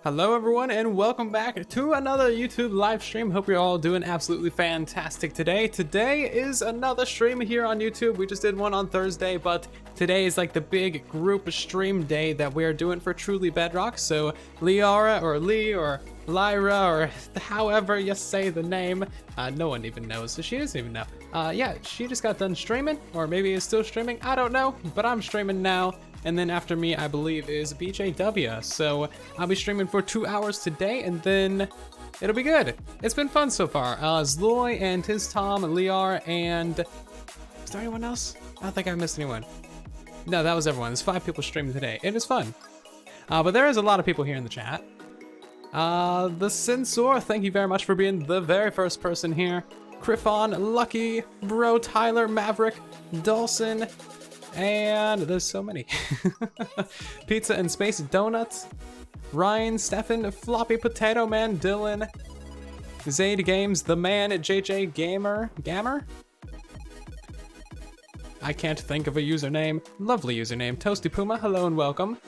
Hello everyone and welcome back to another YouTube live stream. Hope you're all doing absolutely fantastic today. Today is another stream here on YouTube. We just did one on Thursday, but today is like the big group stream day that we're doing for Truly Bedrock. So Liara or Lee or Lyra or however you say the name, no one even knows, so she doesn't even know. Yeah, she just got done streaming, or maybe is still streaming, I don't know, but I'm streaming now. And then after me, I believe, is BJW. So I'll be streaming for 2 hours today, and then it'll be good. It's been fun so far. Zloy and his Tom, Liar, and is there anyone else? I don't think I missed anyone. No, that was everyone. There's 5 people streaming today. It is fun. But there is a lot of people here in the chat. The Censor, thank you very much for being the very first person here. Criffon, Lucky, Bro, Tyler, Maverick, Dawson, and there's so many. Pizza and Space Donuts, Ryan, Stefan, Floppy Potato Man, Dylan, Zaid Games, The Man, JJ Gamer, I can't think of a username. Lovely username. Toasty Puma, hello and welcome.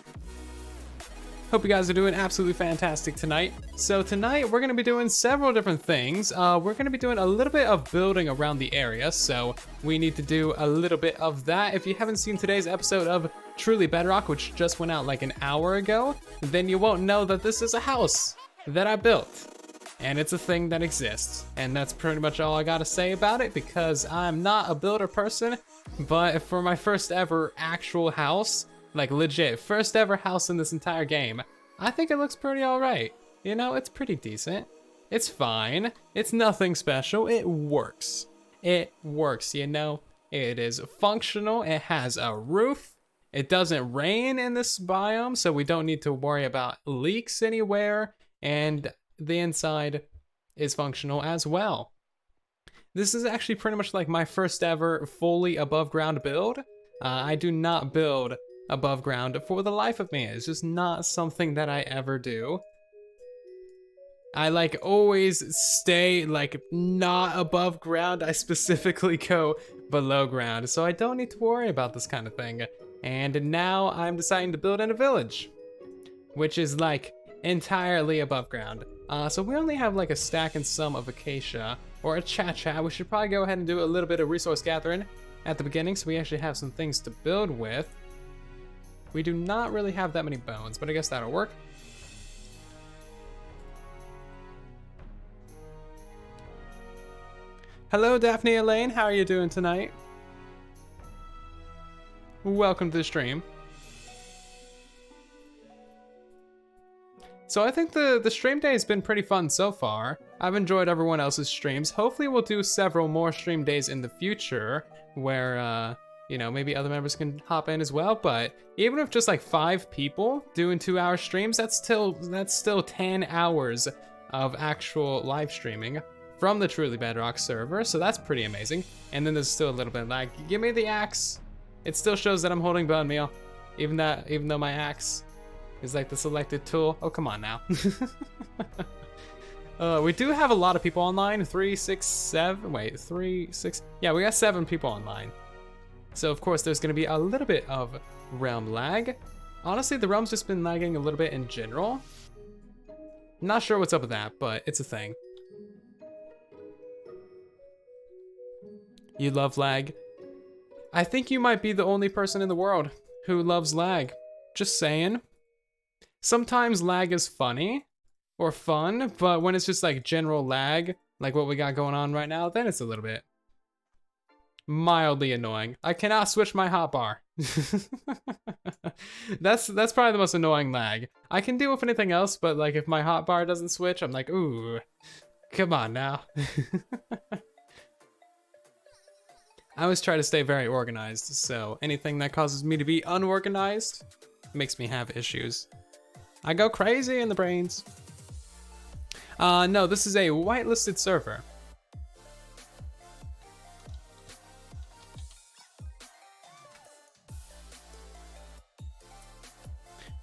Hope you guys are doing absolutely fantastic tonight. So tonight we're gonna be doing several different things. We're gonna be doing a little bit of building around the area, so we need to do a little bit of that. If you haven't seen today's episode of Truly Bedrock, which just went out like an hour ago, then you won't know that this is a house that I built. And it's a thing that exists. And that's pretty much all I gotta say about it, because I'm not a builder person, but for my first ever actual house, like legit, first ever house in this entire game, I think it looks pretty alright. You know, it's pretty decent. It's fine. It's nothing special. It works. It works, you know. It is functional. It has a roof. It doesn't rain in this biome, so we don't need to worry about leaks anywhere. And the inside is functional as well. This is actually pretty much like my first ever fully above ground build. I do not build above ground for the life of me. It's just not something that I ever do. I like always stay like not above ground. I specifically go below ground, so I don't need to worry about this kind of thing. And now I'm deciding to build in a village, which is like entirely above ground. So we only have like a stack and some of acacia or a cha-cha. We should probably go ahead and do a little bit of resource gathering at the beginning, so we actually have some things to build with. We do not really have that many bones, but I guess that'll work. Hello, Daphne Elaine. How are you doing tonight? Welcome to the stream. So I think the stream day has been pretty fun so far. I've enjoyed everyone else's streams. Hopefully we'll do several more stream days in the future where, you know, maybe other members can hop in as well, but even if just like 5 people doing 2-hour streams, that's still 10 hours of actual live streaming from the Truly Bedrock server, so that's pretty amazing. And then there's still a little bit of lag. Give me the axe. It still shows that I'm holding bone meal, even though my axe is like the selected tool. Oh, come on now. We do have a lot of people online. 3, 6, 7, wait, 3, 6, yeah, we got 7 people online. So of course there's gonna be a little bit of realm lag. Honestly, the realm's just been lagging a little bit in general. Not sure what's up with that, but it's a thing. You love lag? I think you might be the only person in the world who loves lag. Just saying. Sometimes lag is funny or fun, but when it's just like general lag, like what we got going on right now, then it's a little bit mildly annoying. I cannot switch my hotbar. That's probably the most annoying lag. I can deal with anything else, but like if my hotbar doesn't switch, I'm like, ooh, come on now. I always try to stay very organized, so anything that causes me to be unorganized makes me have issues. I go crazy in the brains. No, this is a whitelisted server.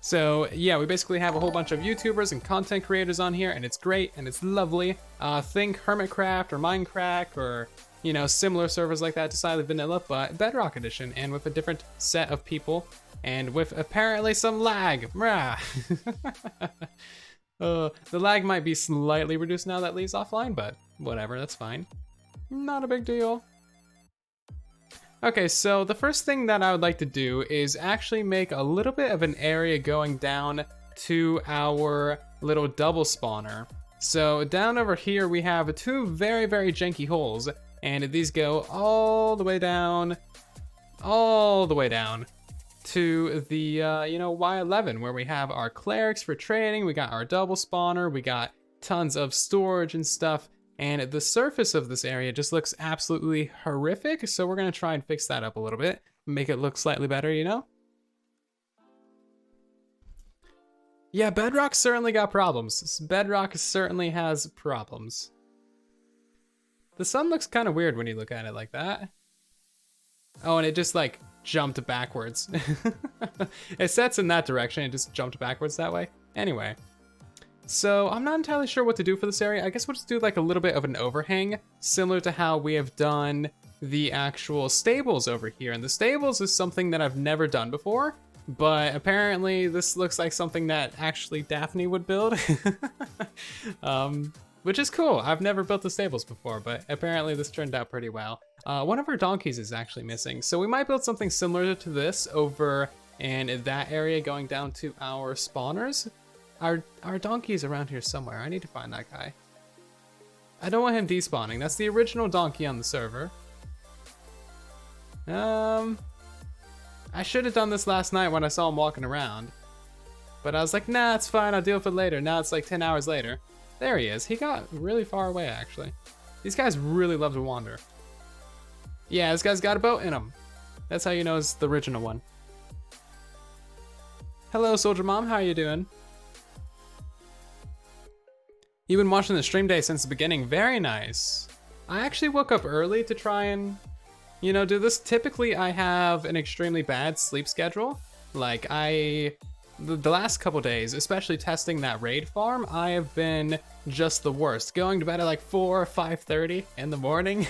So yeah, we basically have a whole bunch of YouTubers and content creators on here, and it's great and it's lovely. Think Hermitcraft or Minecraft or, you know, similar servers like that to Silent Vanilla, but Bedrock Edition, and with a different set of people, and with apparently some lag. The lag might be slightly reduced now that Lee's offline, but whatever, that's fine. Not a big deal. Okay, so the first thing that I would like to do is actually make a little bit of an area going down to our little double spawner. So down over here we have two very, very janky holes, and these go all the way down to the, you know, Y11, where we have our clerics for trading, we got our double spawner, we got tons of storage and stuff, and the surface of this area just looks absolutely horrific, so we're gonna try and fix that up a little bit, make it look slightly better, you know? Yeah, Bedrock certainly got problems. Bedrock certainly has problems. The sun looks kind of weird when you look at it like that. Oh, and it just like jumped backwards. It sets in that direction, it just jumped backwards that way. Anyway, so I'm not entirely sure what to do for this area. I guess we'll just do like a little bit of an overhang, similar to how we have done the actual stables over here. And the stables is something that I've never done before, but apparently this looks like something that actually Daphne would build. Which is cool. I've never built the stables before, but apparently this turned out pretty well. One of our donkeys is actually missing, so we might build something similar to this over in that area going down to our spawners. Our donkey's around here somewhere. I need to find that guy. I don't want him despawning. That's the original donkey on the server. I should have done this last night when I saw him walking around, but I was like, nah, it's fine. I'll deal with it later. Now it's like 10 hours later. There he is. He got really far away, actually. These guys really love to wander. Yeah, this guy's got a boat in him. That's how you know it's the original one. Hello, Soldier Mom. How are you doing? You've been watching the stream day since the beginning. Very nice. I actually woke up early to try and, you know, do this. Typically, I have an extremely bad sleep schedule. Like, the last couple days, especially testing that raid farm, I have been just the worst. Going to bed at like 4 or 5:30 in the morning,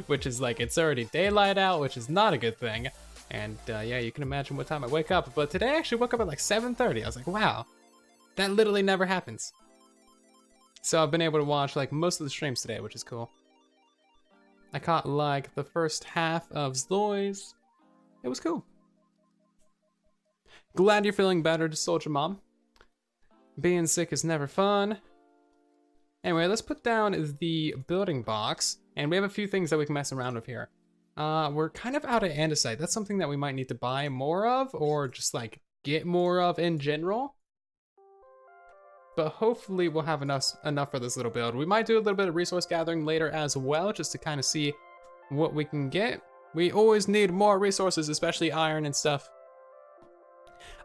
which is like, it's already daylight out, which is not a good thing. And yeah, you can imagine what time I wake up. But today I actually woke up at like 7:30. I was like, wow, that literally never happens. So I've been able to watch like most of the streams today, which is cool. I caught like the first half of Zloy's. It was cool. Glad you're feeling better, Soldier Mom. Being sick is never fun. Anyway, let's put down the building box, and we have a few things that we can mess around with here. We're kind of out of andesite. That's something that we might need to buy more of, or just like get more of in general. But hopefully we'll have enough for this little build. We might do a little bit of resource gathering later as well, just to kind of see what we can get. We always need more resources, especially iron and stuff.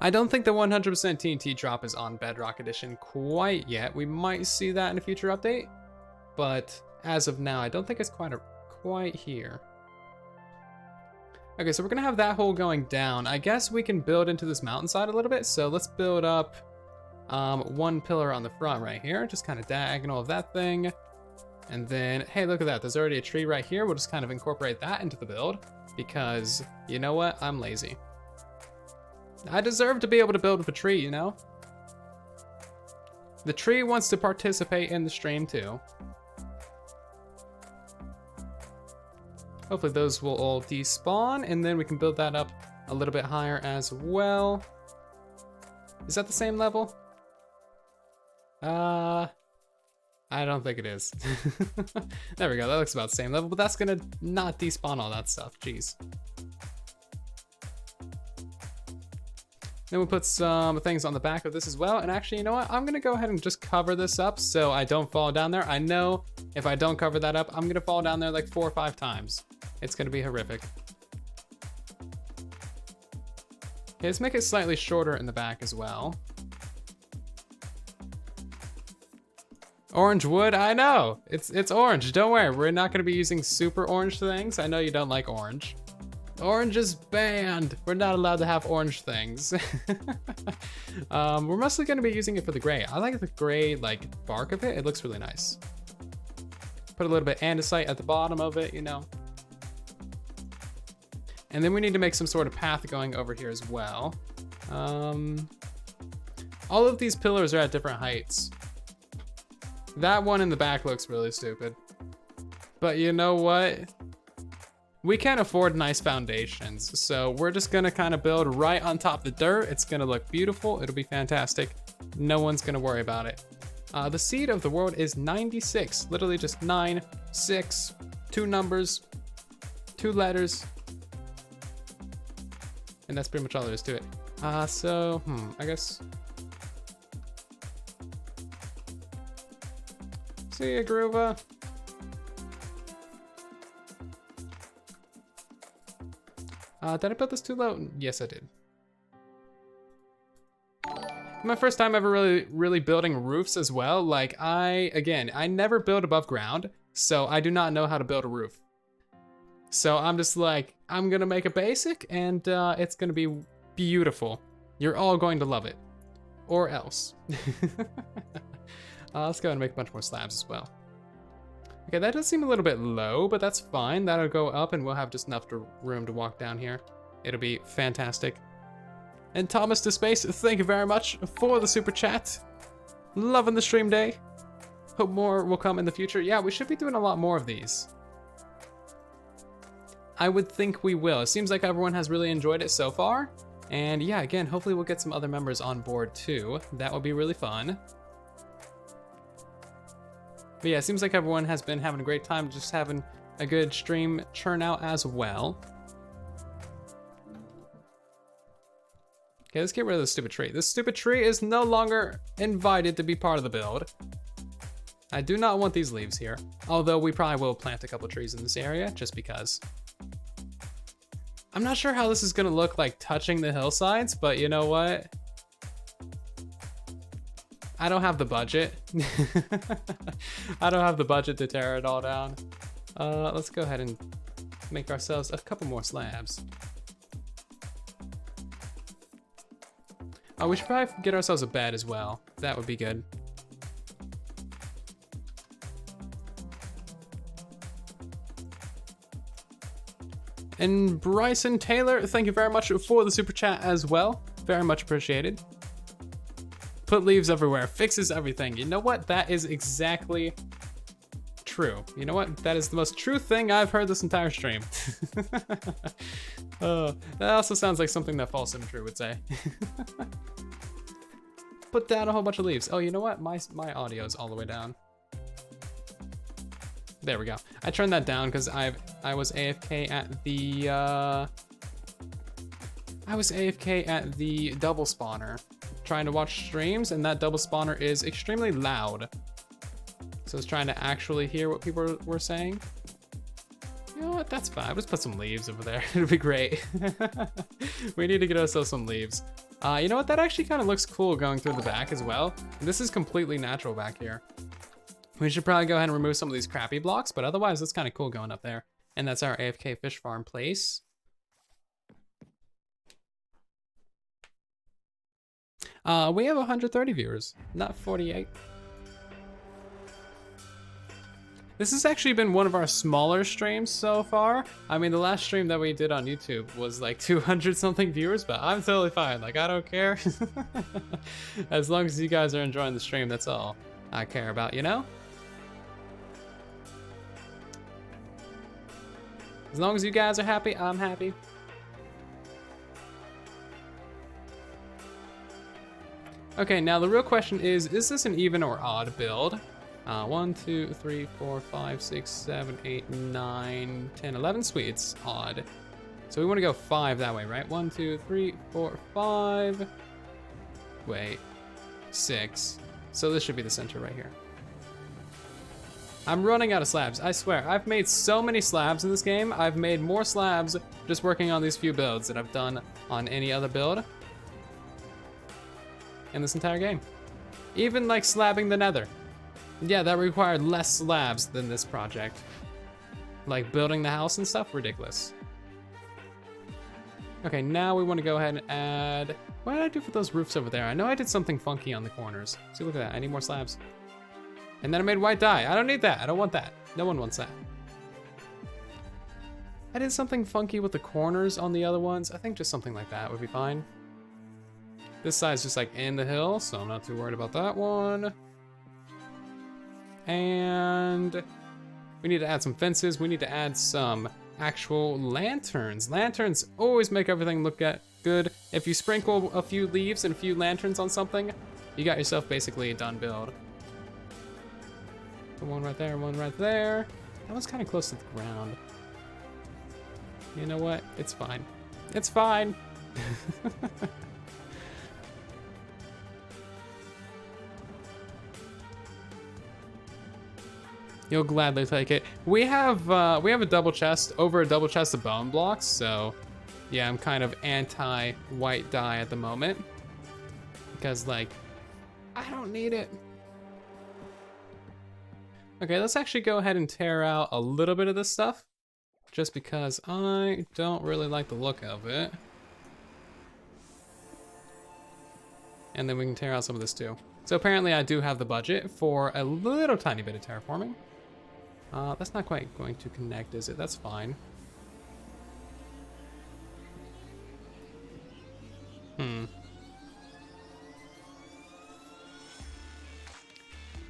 I don't think the 100% TNT drop is on Bedrock Edition quite yet. We might see that in a future update, but as of now, I don't think it's quite here. Okay, so we're gonna have that hole going down. I guess we can build into this mountainside a little bit. So let's build up one pillar on the front right here, just kind of diagonal of that thing. And then, hey, look at that. There's already a tree right here. We'll just kind of incorporate that into the build because you know what? I'm lazy. I deserve to be able to build with a tree, you know? The tree wants to participate in the stream too. Hopefully those will all despawn, and then we can build that up a little bit higher as well. Is that the same level? I don't think it is. There we go, that looks about the same level, but that's gonna not despawn all that stuff, jeez. Then we'll put some things on the back of this as well. And actually, you know what? I'm gonna go ahead and just cover this up so I don't fall down there. I know if I don't cover that up, I'm gonna fall down there like 4 or 5 times. It's gonna be horrific. Okay, let's make it slightly shorter in the back as well. Orange wood, I know. It's orange, don't worry. We're not gonna be using super orange things. I know you don't like orange. Orange is banned. We're not allowed to have orange things. We're mostly gonna be using it for the gray. I like the gray like bark of it. It looks really nice. Put a little bit andesite at the bottom of it, you know. And then we need to make some sort of path going over here as well. All of these pillars are at different heights. That one in the back looks really stupid. But you know what? We can't afford nice foundations, so we're just gonna kind of build right on top of the dirt. It's gonna look beautiful, it'll be fantastic. No one's gonna worry about it. The seed of the world is 96, literally just 9, 6, 2 numbers, 2 letters. And that's pretty much all there is to it. I guess. See ya, Groova. Did I build this too low? Yes, I did. My first time ever really building roofs as well. Like I never build above ground, so I do not know how to build a roof. So I'm just like, I'm gonna make a basic and it's gonna be beautiful. You're all going to love it. Or else. Let's go and make a bunch more slabs as well. Okay, that does seem a little bit low, but that's fine. That'll go up and we'll have just enough room to walk down here. It'll be fantastic. And Thomas to Space, thank you very much for the super chat. Loving the stream day. Hope more will come in the future. Yeah, we should be doing a lot more of these. I would think we will. It seems like everyone has really enjoyed it so far. And yeah, again, hopefully we'll get some other members on board too. That would be really fun. But yeah, it seems like everyone has been having a great time, just having a good stream churn out as well. Okay, let's get rid of this stupid tree. This stupid tree is no longer invited to be part of the build. I do not want these leaves here. Although we probably will plant a couple trees in this area, just because. I'm not sure how this is gonna look like touching the hillsides, but you know what? I don't have the budget. I don't have the budget to tear it all down. Let's go ahead and make ourselves a couple more slabs. We should probably get ourselves a bed as well. That would be good. And Bryson Taylor, thank you very much for the super chat as well. Very much appreciated. Put leaves everywhere, fixes everything. You know what? That is exactly true. You know what? That is the most true thing I've heard this entire stream. That also sounds like something that Fall Symmetry would say. Put down a whole bunch of leaves. Oh, you know what? My audio is all the way down. There we go. I turned that down because I was AFK at the double spawner, trying to watch streams, and that double spawner is extremely loud. So I was trying to actually hear what people were saying. You know what? That's fine. I'll just put some leaves over there. It'll be great. We need to get ourselves some leaves. You know what? That actually kind of looks cool going through the back as well. This is completely natural back here. We should probably go ahead and remove some of these crappy blocks, but otherwise it's kind of cool going up there. And that's our AFK fish farm place. We have 130 viewers, not 48. This has actually been one of our smaller streams so far. I mean, the last stream that we did on YouTube was like 200 something viewers, but I'm totally fine. Like, I don't care. As long as you guys are enjoying the stream, that's all I care about, you know? As long as you guys are happy, I'm happy. Okay, now the real question is this an even or odd build? 1, 2, 3, 4, 5, 6, 7, 8, 9, 10, 11. Sweet, it's odd. So we want to go 5 that way, right? 1, 2, 3, 4, 5. Wait, 6. So this should be the center right here. I'm running out of slabs, I swear. I've made so many slabs in this game. I've made more slabs just working on these few builds than I've done on any other build in this entire game. Even like slabbing the nether. Yeah, that required less slabs than this project. Like building the house and stuff, ridiculous. Okay, now we want to go ahead and add... What did I do for those roofs over there? I know I did something funky on the corners. See, look at that, I need more slabs. And then I made white dye. I don't need that, I don't want that. No one wants that. I did something funky with the corners on the other ones. I think just something like that would be fine. This side's just like in the hill, so I'm not too worried about that one. And we need to add some fences. We need to add some actual lanterns. Lanterns always make everything look good. If you sprinkle a few leaves and a few lanterns on something, you got yourself basically a done build. Put one right there, one right there. That one's kind of close to the ground. You know what? It's fine. It's fine. You'll gladly take it. We have a double chest over a double chest of bone blocks, so yeah, I'm kind of anti-white dye at the moment because like I don't need it. Okay, let's actually go ahead and tear out a little bit of this stuff just because I don't really like the look of it. And then we can tear out some of this too. So apparently I do have the budget for a little tiny bit of terraforming. That's not quite going to connect, is it? That's fine. You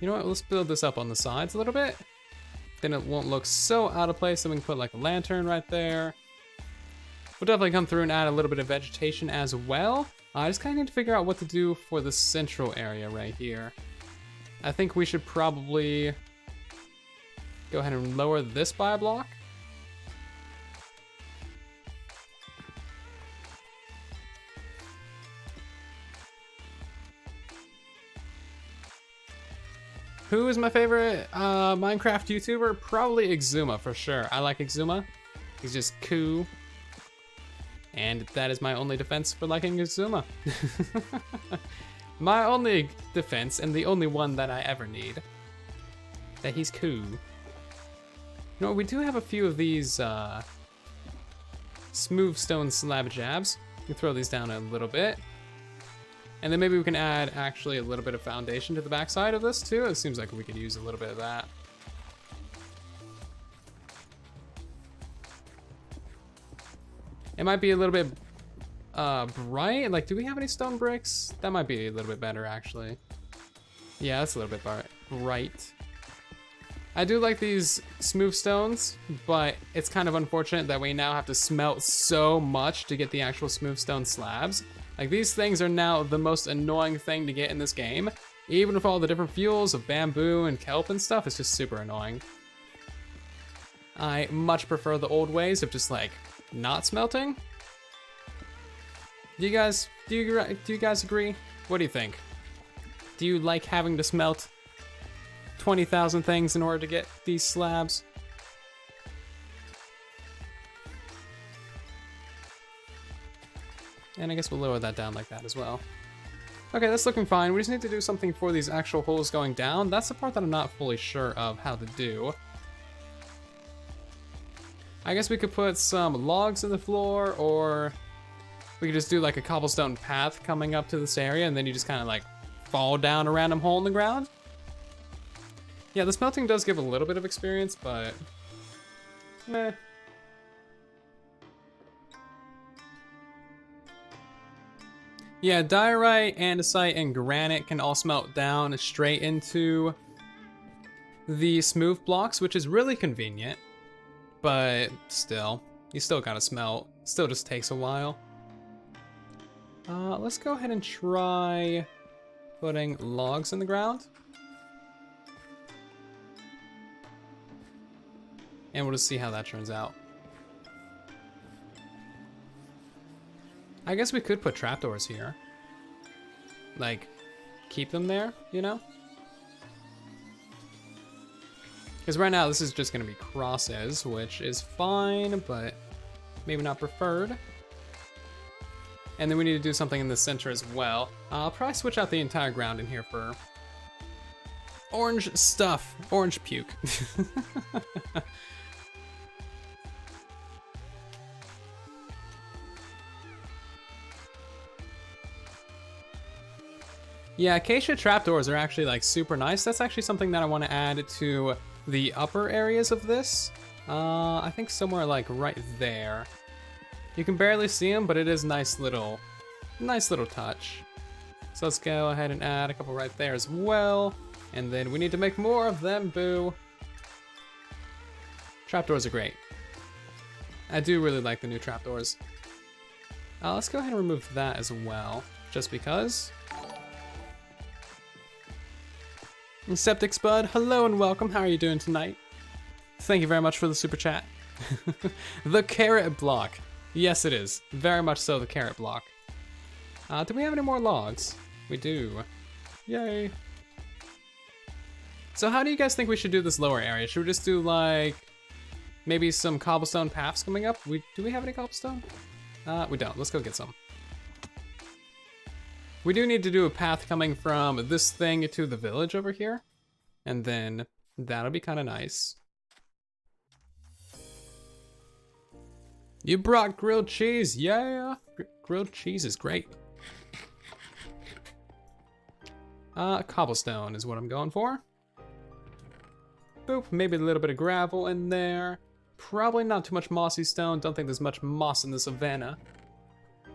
know what, let's build this up on the sides a little bit. Then it won't look so out of place, so we can put like a lantern right there. We'll definitely come through and add a little bit of vegetation as well. I just kind of need to figure out what to do for the central area right here. I think we should probably go ahead and lower this by a block. Who is my favorite Minecraft YouTuber? Probably Exuma for sure. I like Exuma. He's just cool. And that is my only defense for liking Exuma. My only defense, and the only one that I ever need. That he's cool. You know, we do have a few of these smooth stone slab jabs. We can throw these down a little bit. And then maybe we can add actually a little bit of foundation to the backside of this too. It seems like we could use a little bit of that. It might be a little bit bright. Like, do we have any stone bricks? That might be a little bit better actually. Yeah, that's a little bit bright. I do like these smooth stones, but it's kind of unfortunate that we now have to smelt so much to get the actual smooth stone slabs. Like, these things are now the most annoying thing to get in this game. Even with all the different fuels of bamboo and kelp and stuff, it's just super annoying. I much prefer the old ways of just like not smelting. Do you guys agree? What do you think? Do you like having to smelt 20,000 things in order to get these slabs? And I guess we'll lower that down like that as well. Okay, that's looking fine. We just need to do something for these actual holes going down. That's the part that I'm not fully sure of how to do. I guess we could put some logs in the floor, or we could just do like a cobblestone path coming up to this area, and then you just kind of like fall down a random hole in the ground. Yeah, the smelting does give a little bit of experience, but meh. Yeah, diorite, andesite, and granite can all smelt down straight into the smooth blocks, which is really convenient. But still, you still gotta smelt. Still just takes a while. Let's go ahead and try putting logs in the ground. And we'll just see how that turns out. I guess we could put trapdoors here. Like, keep them there, you know? Because right now this is just gonna be crosses, which is fine, but maybe not preferred. And then we need to do something in the center as well. I'll probably switch out the entire ground in here for orange stuff, orange puke. Yeah, acacia trapdoors are actually like super nice. That's actually something that I want to add to the upper areas of this. I think somewhere like right there. You can barely see them, but it is nice little touch. So let's go ahead and add a couple right there as well. And then we need to make more of them, boo. Trapdoors are great. I do really like the new trapdoors. Let's go ahead and remove that as well, just because. Septic Spud, hello and welcome. How are you doing tonight? Thank you very much for the super chat. The carrot block. Yes, it is. Very much so, the carrot block. Do we have any more logs? We do. Yay. So how do you guys think we should do this lower area? Should we just do like maybe some cobblestone paths coming up? Do we have any cobblestone? We don't. Let's go get some. We do need to do a path coming from this thing to the village over here. And then that'll be kind of nice. You brought grilled cheese, yeah! Grilled cheese is great. Cobblestone is what I'm going for. Boop, maybe a little bit of gravel in there. Probably not too much mossy stone, don't think there's much moss in the savannah.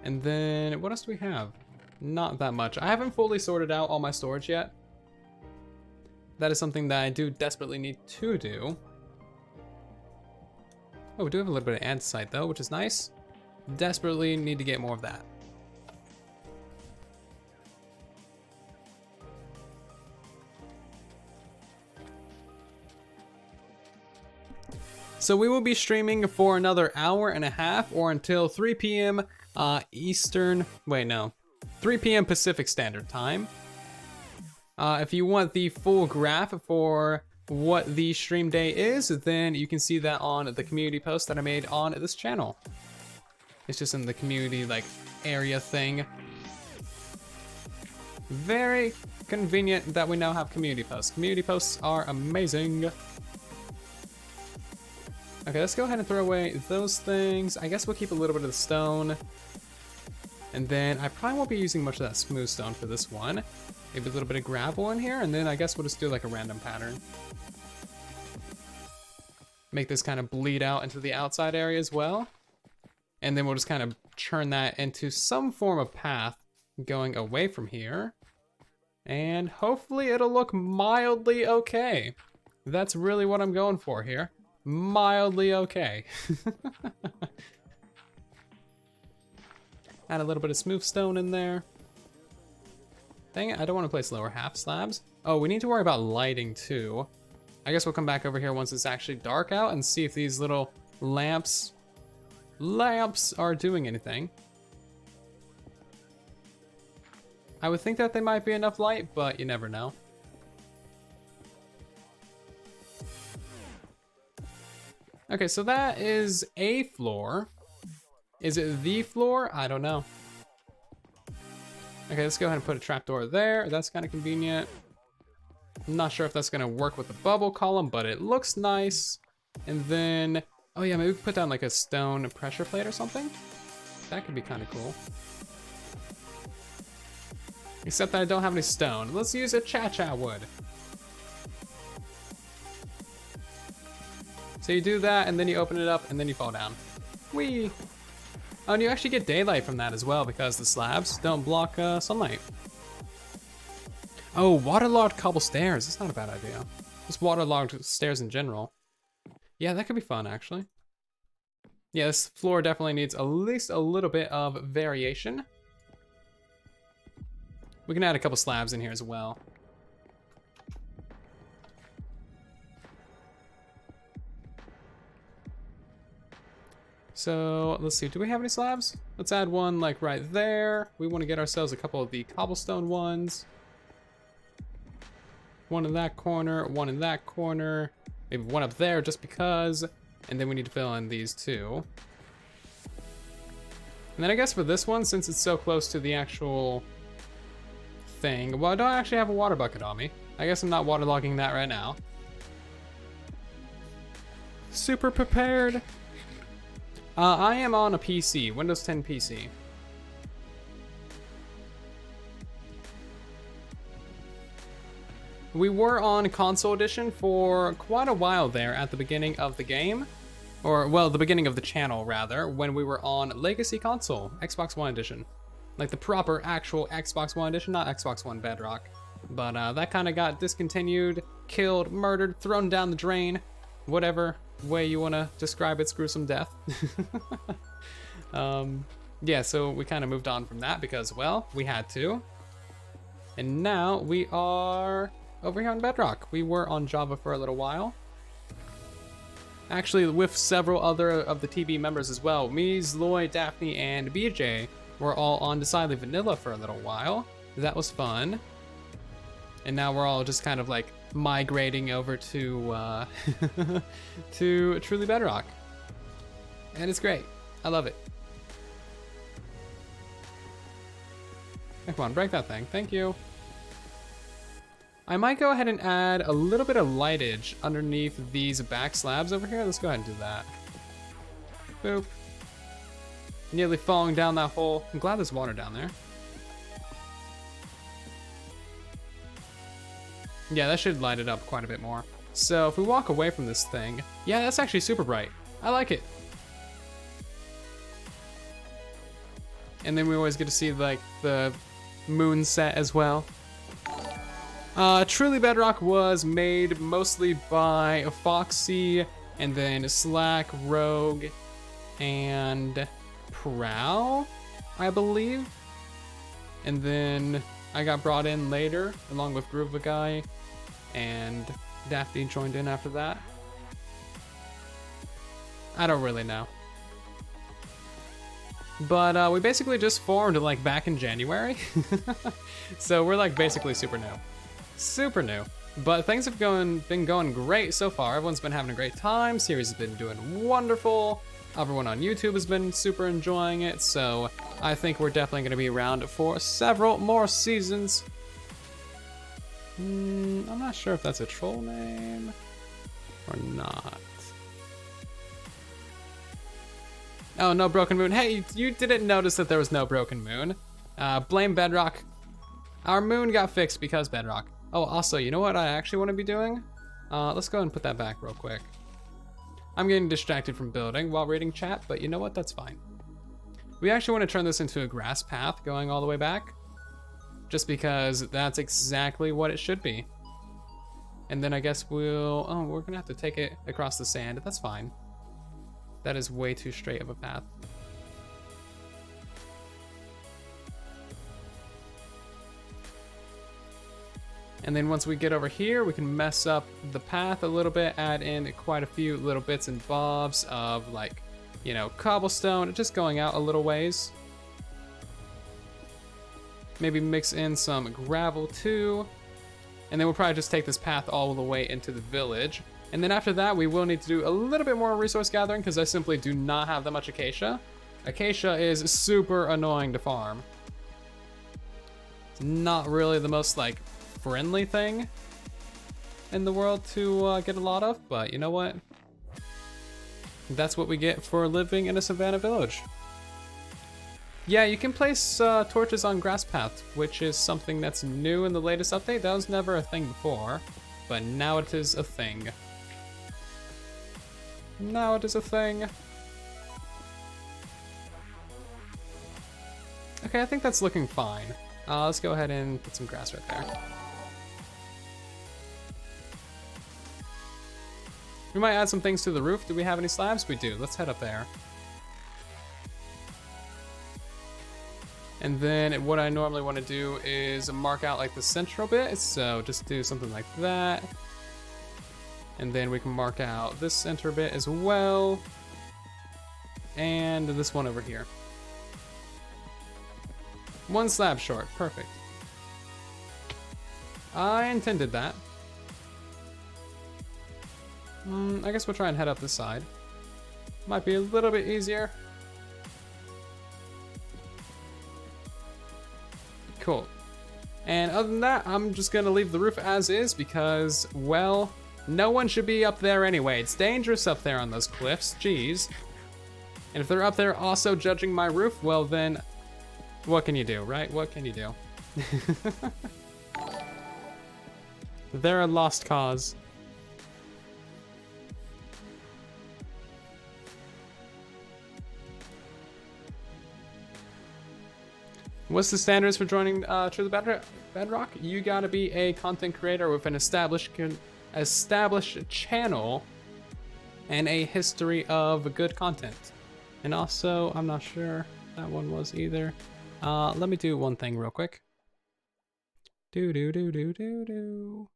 And then, what else do we have? Not that much. I haven't fully sorted out all my storage yet. That is something that I do desperately need to do. Oh, we do have a little bit of andesite though, which is nice. Desperately need to get more of that. So we will be streaming for another hour and a half or until 3 p.m. Eastern, wait no, 3 p.m. Pacific Standard Time. If you want the full graph for what the stream day is, then you can see that on the community post that I made on this channel. It's just in the community like area thing. Very convenient that we now have community posts. Community posts are amazing. Okay, let's go ahead and throw away those things. I guess we'll keep a little bit of the stone. And then I probably won't be using much of that smooth stone for this one. Maybe a little bit of gravel in here, and then I guess we'll just do like a random pattern. Make this kind of bleed out into the outside area as well. And then we'll just kind of churn that into some form of path going away from here. And hopefully it'll look mildly okay. That's really what I'm going for here. Mildly okay. Add a little bit of smooth stone in there. Dang it, I don't want to place lower half slabs. Oh, we need to worry about lighting too. I guess we'll come back over here once it's actually dark out and see if these little lamps are doing anything. I would think that they might be enough light, but you never know. Okay, so that is a floor. Is it the floor? I don't know. Okay, let's go ahead and put a trapdoor there. That's kind of convenient. I'm not sure if that's gonna work with the bubble column, but it looks nice. And then, oh yeah, maybe we could put down like a stone pressure plate or something. That could be kind of cool. Except that I don't have any stone. Let's use a cha-cha wood. So you do that, and then you open it up, and then you fall down. Whee! Oh, and you actually get daylight from that as well, because the slabs don't block sunlight. Oh, waterlogged cobble stairs. That's not a bad idea. Just waterlogged stairs in general. Yeah, that could be fun, actually. Yeah, this floor definitely needs at least a little bit of variation. We can add a couple slabs in here as well. So let's see, do we have any slabs? Let's add one like right there. We want to get ourselves a couple of the cobblestone ones. One in that corner, one in that corner, maybe one up there just because. And then we need to fill in these two. And then I guess for this one, since it's so close to the actual thing, well, I don't actually have a water bucket on me. I guess I'm not waterlogging that right now. Super prepared. I am on a PC, Windows 10 PC. We were on console edition for quite a while there at the beginning of the game. Or, well, the beginning of the channel, rather, when we were on Legacy console, Xbox One edition. like the proper actual Xbox One edition, not Xbox One Bedrock. But that kind of got discontinued, killed, murdered, thrown down the drain, whatever way you want to describe its gruesome death. Yeah, so we kind of moved on from that because, well, we had to. And now we are over here on Bedrock. We were on Java for a little while. Actually, with several other of the TB members as well. Me, Zloy, Daphne, and BJ were all on Decidedly Vanilla for a little while. That was fun. And now we're all just kind of like migrating over to to Truly Bedrock. And it's great. I love it. Come on, break that thing. Thank you. I might go ahead and add a little bit of lightage underneath these back slabs over here. Let's go ahead and do that. Boop. Nearly falling down that hole. I'm glad there's water down there. Yeah, that should light it up quite a bit more. So if we walk away from this thing, yeah, that's actually super bright. I like it. And then we always get to see like the moon set as well. Truly Bedrock was made mostly by Foxy, and then Slack, Rogue, and Prowl, I believe. And then I got brought in later, along with Groova Guy, and Daphne joined in after that. I don't really know. But we basically just formed like back in January. So we're like basically super new. Super new. But things have been going great so far. Everyone's been having a great time. Series has been doing wonderful. Everyone on YouTube has been super enjoying it. So I think we're definitely going to be around for several more seasons. I'm not sure if that's a troll name or not. Oh, no Broken Moon. Hey, you didn't notice that there was no Broken Moon. Blame Bedrock. Our moon got fixed because Bedrock. Oh, also, you know what I actually want to be doing? Let's go ahead and put that back real quick. I'm getting distracted from building while reading chat, but you know what? That's fine. We actually want to turn this into a grass path going all the way back. Just because that's exactly what it should be. And then I guess we're going to have to take it across the sand. That's fine. That is way too straight of a path. And then once we get over here, we can mess up the path a little bit, add in quite a few little bits and bobs of like, you know, cobblestone, just going out a little ways. Maybe mix in some gravel too. And then we'll probably just take this path all the way into the village. And then after that, we will need to do a little bit more resource gathering because I simply do not have that much acacia. Acacia is super annoying to farm. It's not really the most like friendly thing in the world to get a lot of, but you know what? That's what we get for living in a savannah village. Yeah, you can place torches on grass paths, which is something that's new in the latest update. That was never a thing before, but now it is a thing. Now it is a thing. Okay, I think that's looking fine. Let's go ahead and put some grass right there. We might add some things to the roof. Do we have any slabs? We do. Let's head up there. And then what I normally want to do is mark out like the central bit. So just do something like that. And then we can mark out this center bit as well. And this one over here. One slab short, perfect. I intended that. I guess we'll try and head up this side. Might be a little bit easier. Cool. And other than that, I'm just gonna leave the roof as is because, well, no one should be up there anyway. It's dangerous up there on those cliffs, jeez. And if they're up there also judging my roof, well then, what can you do, right? What can you do? They're a lost cause. What's the standards for joining Truly Bedrock? You gotta be a content creator with an established channel and a history of good content. And also, I'm not sure that one was either. Let me do one thing real quick. Do do do do do do.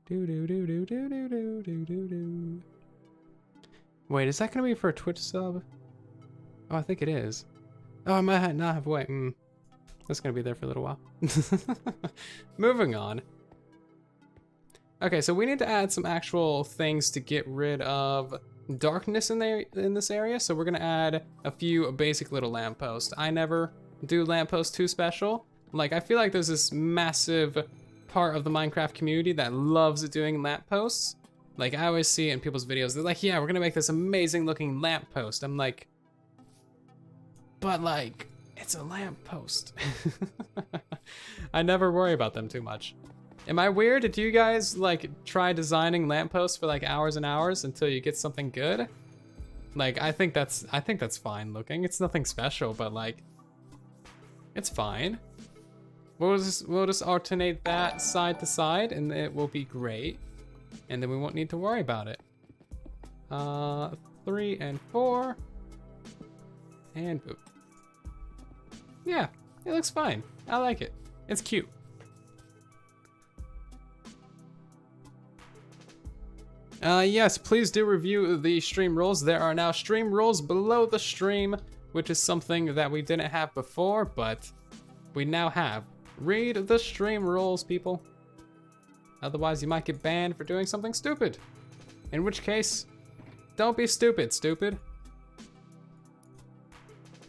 Do do do do do do do do do do. Wait, is that gonna be for a Twitch sub? Oh, I think it is. Oh, I might not have wait. That's gonna be there for a little while. Moving on. Okay, so we need to add some actual things to get rid of darkness in this area. So we're gonna add a few basic little lampposts. I never do lampposts too special. Like, I feel like there's this massive part of the Minecraft community that loves doing lampposts. Like, I always see it in people's videos. They're like, yeah, we're gonna make this amazing looking lamppost. I'm like, but like, it's a lamppost. I never worry about them too much. Am I weird? Do you guys like try designing lampposts for like hours and hours until you get something good? Like, I think that's fine looking. It's nothing special, but like, it's fine. We'll just alternate that side to side, and it will be great. And then we won't need to worry about it. 3 and 4, and boop. Yeah, it looks fine. I like it. It's cute. Yes, please do review the stream rules. There are now stream rules below the stream, which is something that we didn't have before, but we now have. Read the stream rules, people. Otherwise, you might get banned for doing something stupid. In which case, don't be stupid, stupid.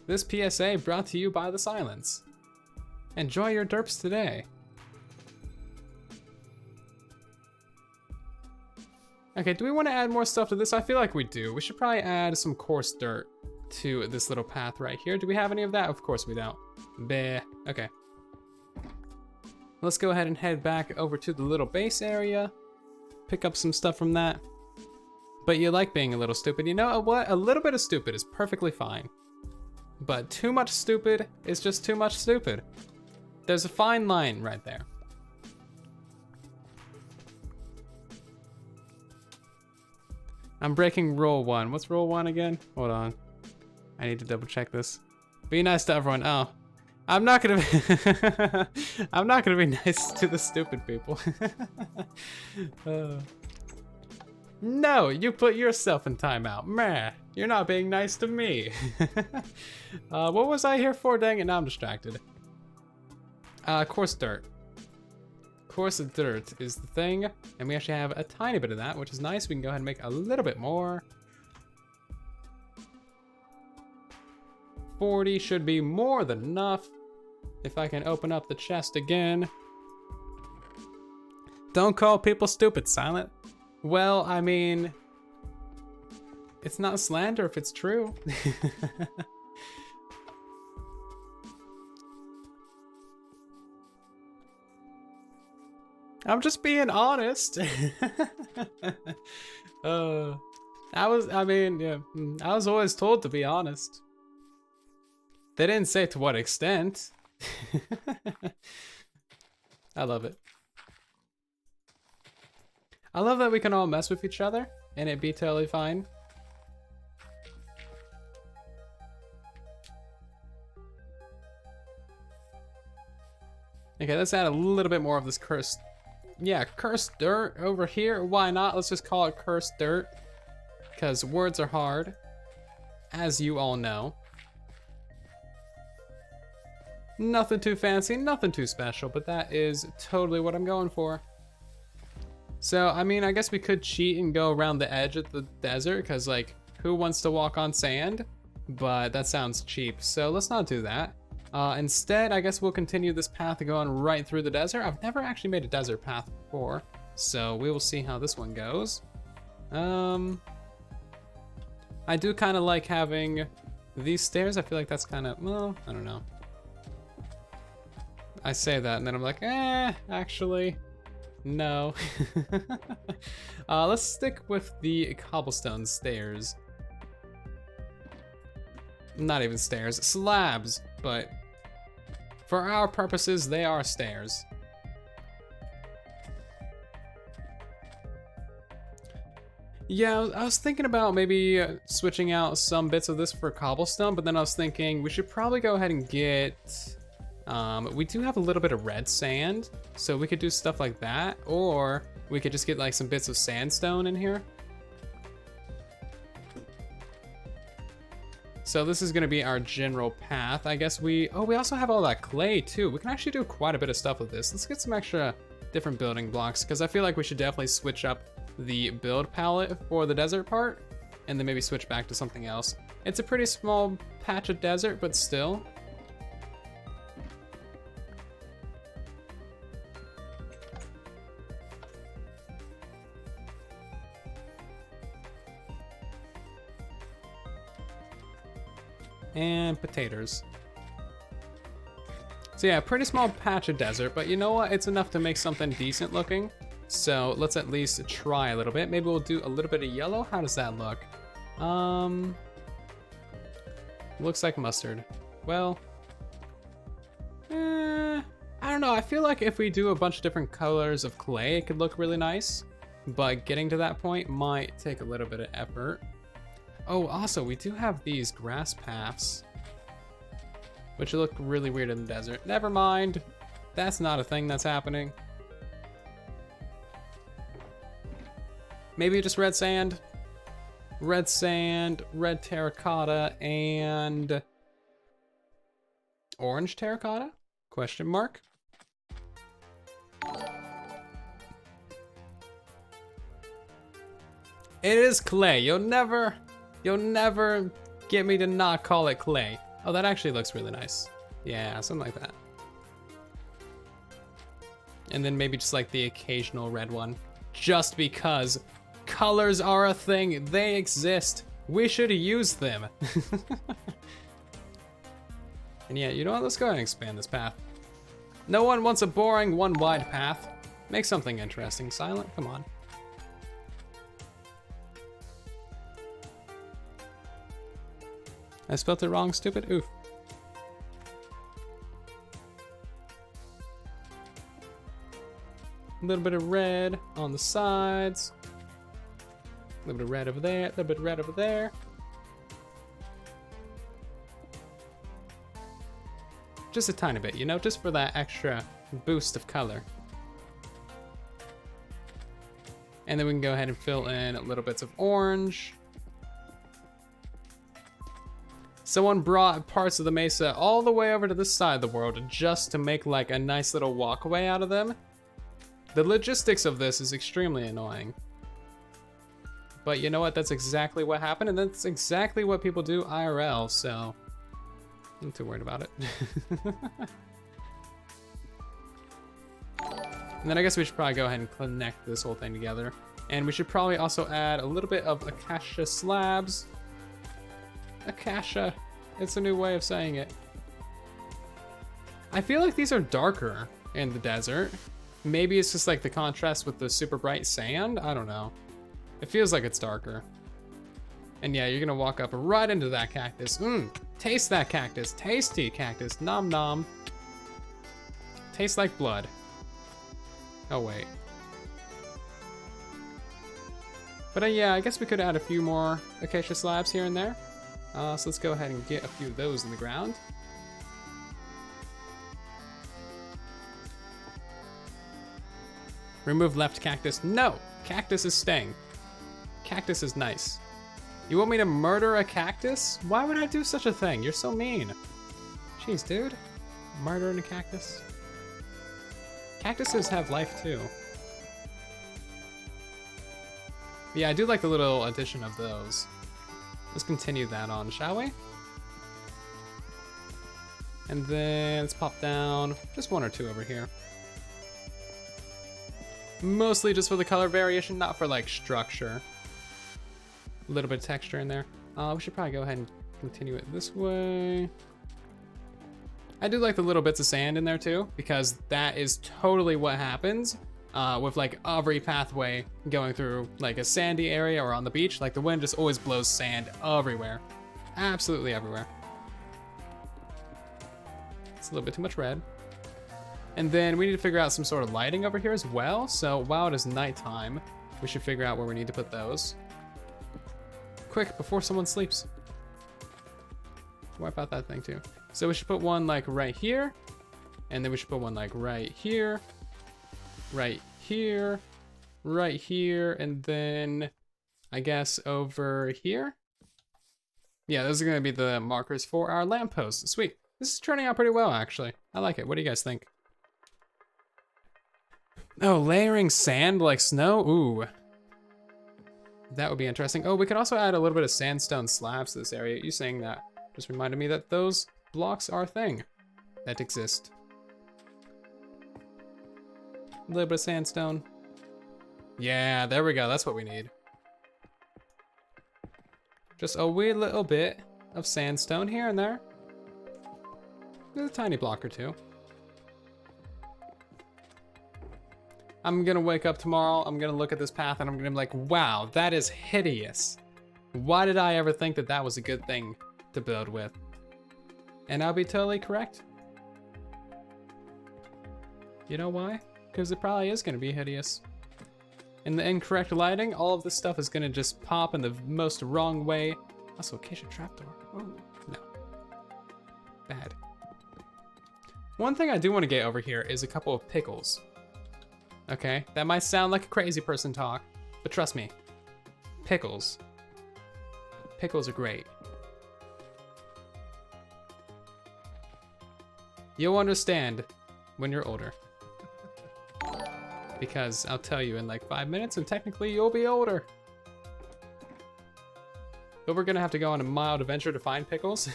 This PSA brought to you by the silence. Enjoy your derps today. Okay, do we want to add more stuff to this? I feel like we do. We should probably add some coarse dirt to this little path right here. Do we have any of that? Of course we don't. Bleh. Okay. Let's go ahead and head back over to the little base area. Pick up some stuff from that. But you like being a little stupid. You know what? A little bit of stupid is perfectly fine. But too much stupid is just too much stupid. There's a fine line right there. I'm breaking rule 1. What's rule 1 again? Hold on. I need to double check this. Be nice to everyone. Oh. I'm not gonna be I'm not gonna be nice to the stupid people. No, you put yourself in timeout. Meh, you're not being nice to me. What was I here for? Dang it, now I'm distracted. Coarse dirt. Coarse dirt is the thing, and we actually have a tiny bit of that, which is nice. We can go ahead and make a little bit more. 40 should be more than enough. If I can open up the chest again. Don't call people stupid, Silent. Well, I mean, it's not slander if it's true. I'm just being honest. I was always told to be honest. They didn't say to what extent. I love it. I love that we can all mess with each other and it be totally fine. Okay, let's add a little bit more of this cursed, cursed dirt over here. Why not? Let's just call it cursed dirt, because words are hard, as you all know. Nothing too fancy, nothing too special, but that is totally what I'm going for. So, I mean, I guess we could cheat and go around the edge of the desert, because, like, who wants to walk on sand? But that sounds cheap, so let's not do that. Instead, I guess we'll continue this path going right through the desert. I've never actually made a desert path before, so we will see how this one goes. I do kind of like having these stairs. I feel like that's kind of, well, I don't know. I say that, and then I'm like, actually, no. Let's stick with the cobblestone stairs. Not even stairs, slabs, but For our purposes, they are stairs. Yeah, I was thinking about maybe switching out some bits of this for cobblestone, but then I was thinking we should probably go ahead and get, we do have a little bit of red sand, so we could do stuff like that, or we could just get like some bits of sandstone in here. So this is gonna be our general path. I guess we also have all that clay too. We can actually do quite a bit of stuff with this. Let's get some extra different building blocks, because I feel like we should definitely switch up the build palette for the desert part, and then maybe switch back to something else. It's a pretty small patch of desert, but still. And potatoes. So yeah, pretty small patch of desert, but you know what? It's enough to make something decent looking. So let's at least try a little bit. Maybe we'll do a little bit of yellow. How does that look? Looks like mustard. Well, I don't know. I feel like if we do a bunch of different colors of clay, it could look really nice. But getting to that point might take a little bit of effort. Oh, also, we do have these grass paths, which look really weird in the desert. Never mind. That's not a thing that's happening. Maybe just red sand, red terracotta, and orange terracotta? Question mark. It is clay. You'll never get me to not call it clay. Oh, that actually looks really nice. Yeah, something like that. And then maybe just like the occasional red one, just because colors are a thing. They exist. We should use them. And yeah, you know what? Let's go ahead and expand this path. No one wants a boring one wide path. Make something interesting. Silent, come on. I spelled it wrong, stupid. Oof. A little bit of red on the sides. A little bit of red over there, a little bit of red over there. Just a tiny bit, you know, just for that extra boost of color. And then we can go ahead and fill in little bits of orange. Someone brought parts of the mesa all the way over to this side of the world just to make like a nice little walkway out of them. The logistics of this is extremely annoying. But you know what? That's exactly what happened, and that's exactly what people do IRL, so I'm not too worried about it. And then I guess we should probably go ahead and connect this whole thing together. And we should probably also add a little bit of acacia slabs. Acacia, it's a new way of saying it. I feel like these are darker in the desert. Maybe it's just like the contrast with the super bright sand, I don't know. It feels like it's darker. And yeah, you're gonna walk up right into that cactus. Taste that cactus, tasty cactus, nom nom. Tastes like blood. Oh wait. But yeah, I guess we could add a few more acacia slabs here and there. So let's go ahead and get a few of those in the ground. Remove left cactus. No! Cactus is staying. Cactus is nice. You want me to murder a cactus? Why would I do such a thing? You're so mean. Jeez, dude. Murdering a cactus. Cactuses have life too. Yeah, I do like the little addition of those. Let's continue that on, shall we? And then let's pop down just one or two over here. Mostly just for the color variation, not for like structure. A little bit of texture in there. We should probably go ahead and continue it this way. I do like the little bits of sand in there too, because that is totally what happens with like every pathway going through like a sandy area or on the beach. Like the wind just always blows sand everywhere. Absolutely everywhere. It's a little bit too much red. And then we need to figure out some sort of lighting over here as well. So while it is nighttime, we should figure out where we need to put those. Quick, before someone sleeps. Wipe out that thing too. So we should put one like right here. And then we should put one like right here. Right here. Right here. And then I guess over here. Yeah, those are going to be the markers for our lampposts. Sweet. This is turning out pretty well, actually. I like it. What do you guys think? Oh, layering sand like snow? Ooh. That would be interesting. Oh, we could also add a little bit of sandstone slabs to this area. You saying that just reminded me that those blocks are a thing that exist. A little bit of sandstone. Yeah, there we go. That's what we need. Just a wee little bit of sandstone here and there. There's a tiny block or two. I'm gonna wake up tomorrow, I'm gonna look at this path, and I'm gonna be like, wow, that is hideous. Why did I ever think that that was a good thing to build with? And I'll be totally correct. You know why? Because it probably is gonna be hideous. In the incorrect lighting, all of this stuff is gonna just pop in the most wrong way. Also, Acacia trapdoor. Oh, no. Bad. One thing I do want to get over here is a couple of pickles. Okay, that might sound like a crazy person talk, but trust me, pickles. Pickles are great. You'll understand when you're older. Because I'll tell you in like 5 minutes and technically you'll be older. But we're gonna have to go on a mild adventure to find pickles.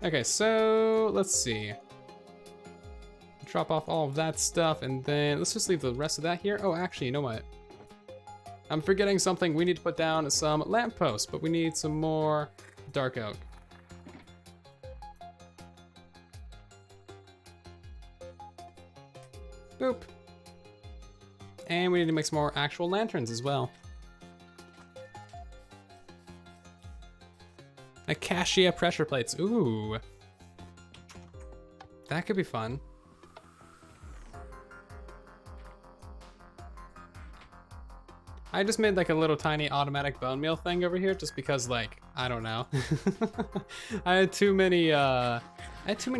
Okay, so let's see. Drop off all of that stuff and then let's just leave the rest of that here. Oh, actually, you know what? I'm forgetting something. We need to put down some lampposts, but we need some more dark oak. Boop. And we need to make some more actual lanterns as well. Acacia pressure plates. Ooh. That could be fun. I just made like a little tiny automatic bone meal thing over here just because like, I don't know. I had too many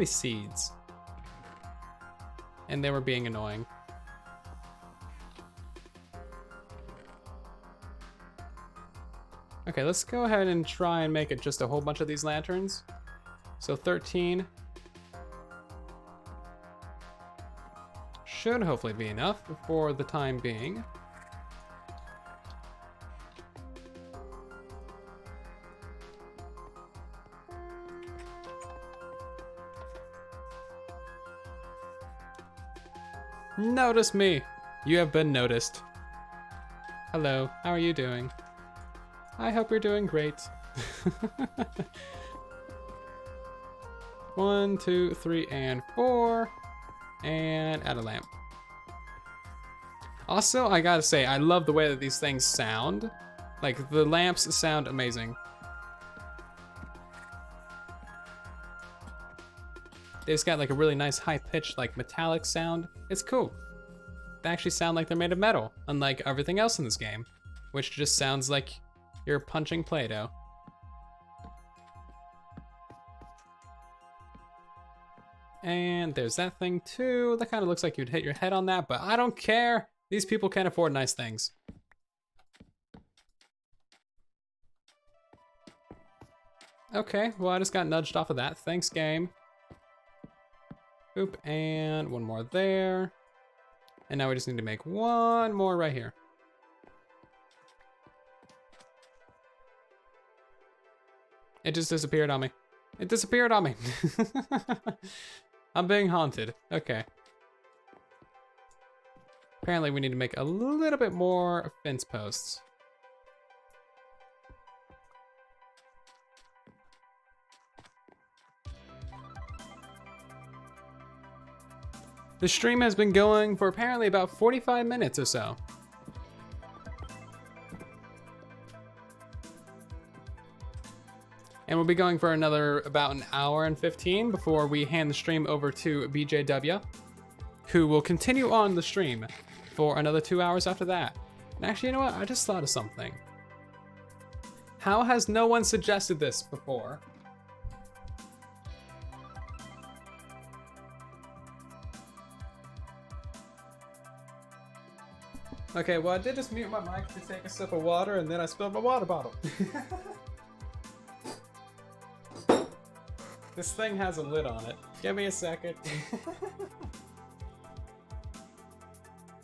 seeds. And they were being annoying. Okay, let's go ahead and try and make it just a whole bunch of these lanterns. So 13. Should hopefully be enough for the time being. Notice me. You have been noticed. Hello, how are you doing? I hope you're doing great. 1, 2, 3, and 4. And add a lamp. Also, I gotta say, I love the way that these things sound. Like, the lamps sound amazing. They just got like a really nice high-pitched, like metallic sound. It's cool. They actually sound like they're made of metal, unlike everything else in this game, which just sounds like you're punching Play-Doh. And there's that thing too. That kind of looks like you'd hit your head on that, but I don't care. These people can't afford nice things. Okay, well I just got nudged off of that. Thanks, game. Boop, and one more there. And now we just need to make one more right here. It just disappeared on me. It disappeared on me. I'm being haunted. Okay. Apparently we need to make a little bit more fence posts. The stream has been going for apparently about 45 minutes or so. And we'll be going for another about an hour and 15 before we hand the stream over to BJW, who will continue on the stream for another 2 hours after that. And actually, you know what? I just thought of something. How has no one suggested this before? Okay, well, I did just mute my mic to take a sip of water, and then I spilled my water bottle. This thing has a lid on it. Give me a second.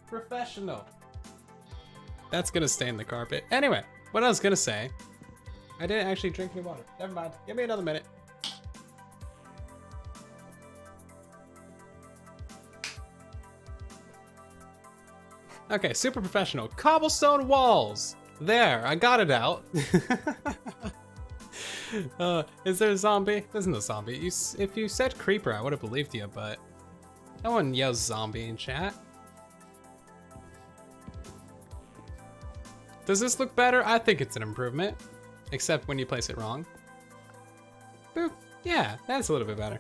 Professional. That's gonna stain the carpet. Anyway, what I was gonna say, I didn't actually drink any water. Never mind. Give me another minute. Okay, super professional. Cobblestone walls. There, I got it out. Is there a zombie? There's no zombie. If you said creeper, I would have believed you, but no one yells zombie in chat. Does this look better? I think it's an improvement, except when you place it wrong. Boop. Yeah, that's a little bit better.